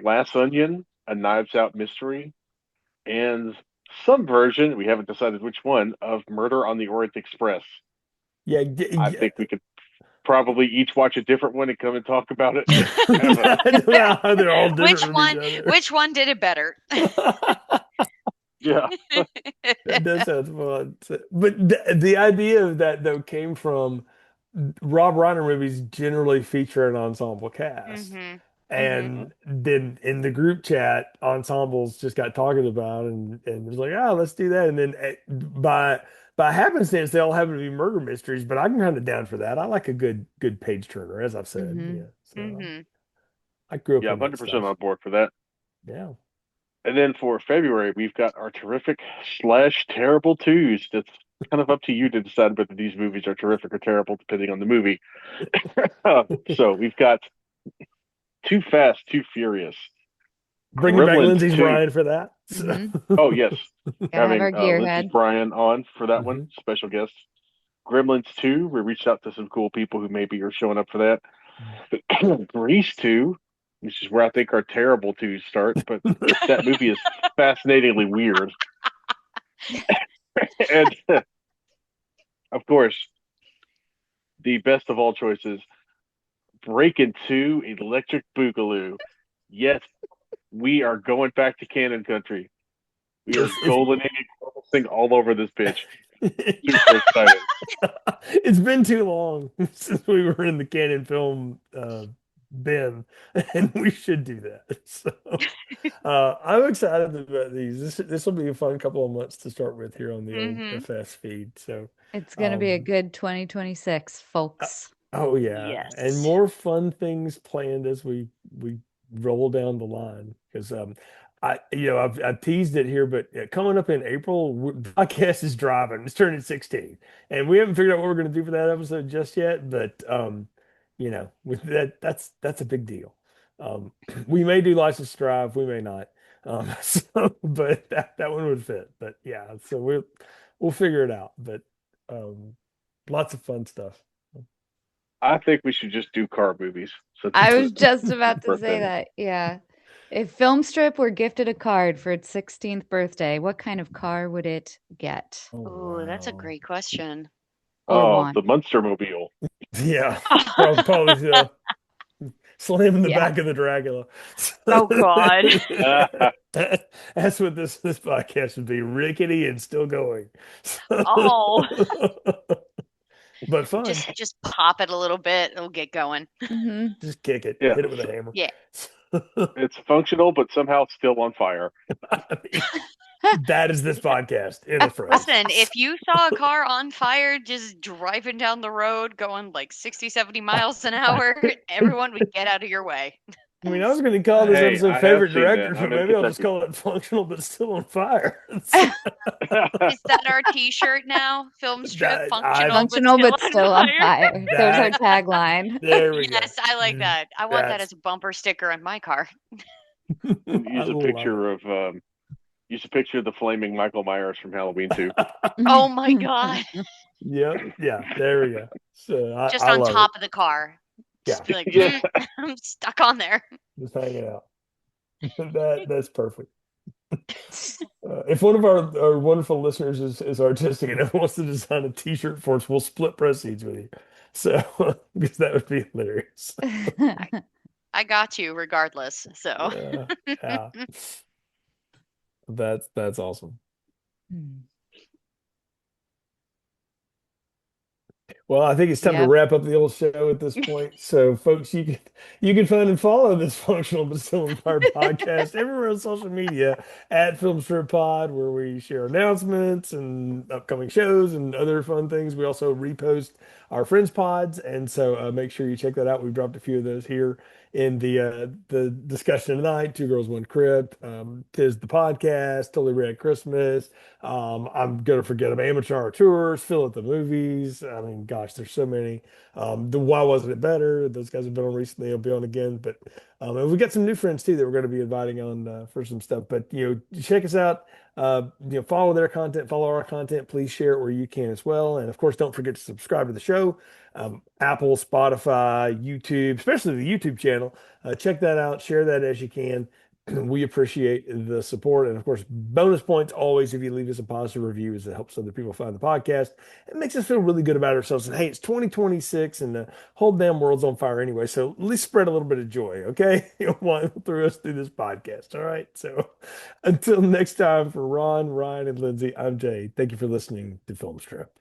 Glass Onion, A Knives Out Mystery, and some version, we haven't decided which one, of Murder on the Orient Express. Yeah. I think we could probably each watch a different one and come and talk about it. Kind of a, Well, they're all different Which from each one? other. Which one did it better? yeah, That does sound fun. But the idea of that though came from Rob Reiner movies generally feature an ensemble cast. Hmm. Mhm. And then in the group chat, ensembles just got talking about and it was like, oh, let's do that. And then by happenstance, they all happen to be murder mysteries, but I'm kind of down for that. I like a good page turner, as I've said. Hmm. Yeah. So Mhm. I grew up Yeah, on I'm that 100% stuff. on board for that. Yeah. And then for February, we've got our terrific slash terrible twos. That's kind of up to you to decide whether these movies are terrific or terrible, depending on the movie. So we've got Too Fast, Too Furious, Bringing back Gremlins Lindsay's 2. Brian for that. So. Hmm. Oh, yes. Gotta have Having our Lindsay's gearhead. Brian on for that one, Mhm. special guest. Gremlins 2, we reached out to some cool people who maybe are showing up for that. Grease 2, which is where I think our terrible twos start, but that movie is fascinatingly weird. And of course, the best of all choices, Breaking 2, Electric Boogaloo. Yes, we are going back to Cannon Country. We are It's, goldening thing all over this bitch. it's Super excited. it's been too long since we were in the Canon film bin, and we should do that. So I'm excited about these. This will be a fun couple of months to start with here on the old Mhm. FS feed. So It's gonna be a um, good 2026, uh, folks. oh yeah, and Yes. more fun things planned as we roll down the line because I've teased it here, but coming up in April, podcast is driving. It's turning 16, and we haven't figured out what we're going to do for that episode just yet. But with that's a big deal. Um, we may do License to Drive, we may not. But that one would fit. But yeah, so we'll figure it out. But um, lots of fun stuff. I think we should just do car movies since I it's was his just about to say birthday. that. Yeah. If Filmstrip were gifted a card for its 16th birthday, what kind of car would it get Oh Oh, that's a wow. great question. or Oh, want? the Munster Mobile. Yeah, probably slam in the Yeah. back of the Dracula. Oh God. That's what this podcast would be, rickety and still going. Oh, But fun. just pop it a little bit. It'll get going. Hmm. Just kick it, Yeah, hit it with a hammer. Yeah. it's functional, but somehow still on fire. I mean, that is this podcast in a phrase. Listen, if you saw a car on fire just driving down the road going like 60, 70 miles an hour, everyone would get out of your way. I mean, I was going to call this Hey, episode I have favorite seen director, that. but I'm in maybe I'll just Kentucky. call it functional but still on fire. Is that our t-shirt now? Film strip, Functional but still on fire. There's our That tagline. there we go. Yes, I like that. I want that That's as a bumper sticker on my car. And I use a love picture of the flaming Michael Myers from Halloween 2. it. Oh my God. Yep. Yeah. There we go. So Just I on love top of the car. Yeah. Just be like, Yeah. I'm stuck on there. it. Just hanging out. That's perfect. If one of our wonderful listeners is artistic and ever wants to design a T-shirt for us, we'll split proceeds with you. So because that would be hilarious. I got you regardless. So Yeah. That's awesome. Well, I think it's time to Yep. wrap up the old show at this point. So, folks, you can find and follow this functional but still inspired podcast everywhere on social media at Film Strip Pod, where we share announcements and upcoming shows and other fun things. We also repost our friends pods, and so make sure you check that out. We've dropped a few of those here in the discussion tonight. Two Girls One Crib, Tis the Podcast, Totally Red Christmas. I'm gonna forget them. Amateur Tours, Phil at the Movies. I mean, gosh, there's so many. The Why Wasn't It Better? Those guys have been on recently. They'll be on again. But and we got some new friends too that we're going to be inviting on for some stuff. But check us out. Follow their content, follow our content. Please share it where you can as well. And of course, don't forget to subscribe to the show. Apple, Spotify, YouTube, especially the YouTube channel. Check that out. Share that as you can. We appreciate the support. And of course, bonus points always if you leave us a positive review, as it helps other people find the podcast. It makes us feel really good about ourselves. And hey, it's 2026 and the whole damn world's on fire anyway. So at least spread a little bit of joy, okay? Through us through this podcast. All right. So until next time, for Ron, Ryan, and Lindsay, I'm Jay. Thank you for listening to Film Strip.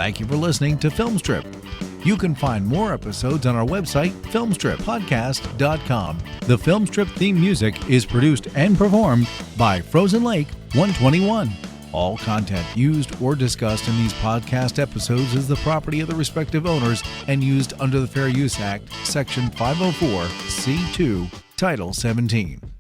Thank you for listening to Filmstrip. You can find more episodes on our website, filmstrippodcast.com. The Filmstrip theme music is produced and performed by Frozen Lake 121. All content used or discussed in these podcast episodes is the property of the respective owners and used under the Fair Use Act, Section 504, C2, Title 17.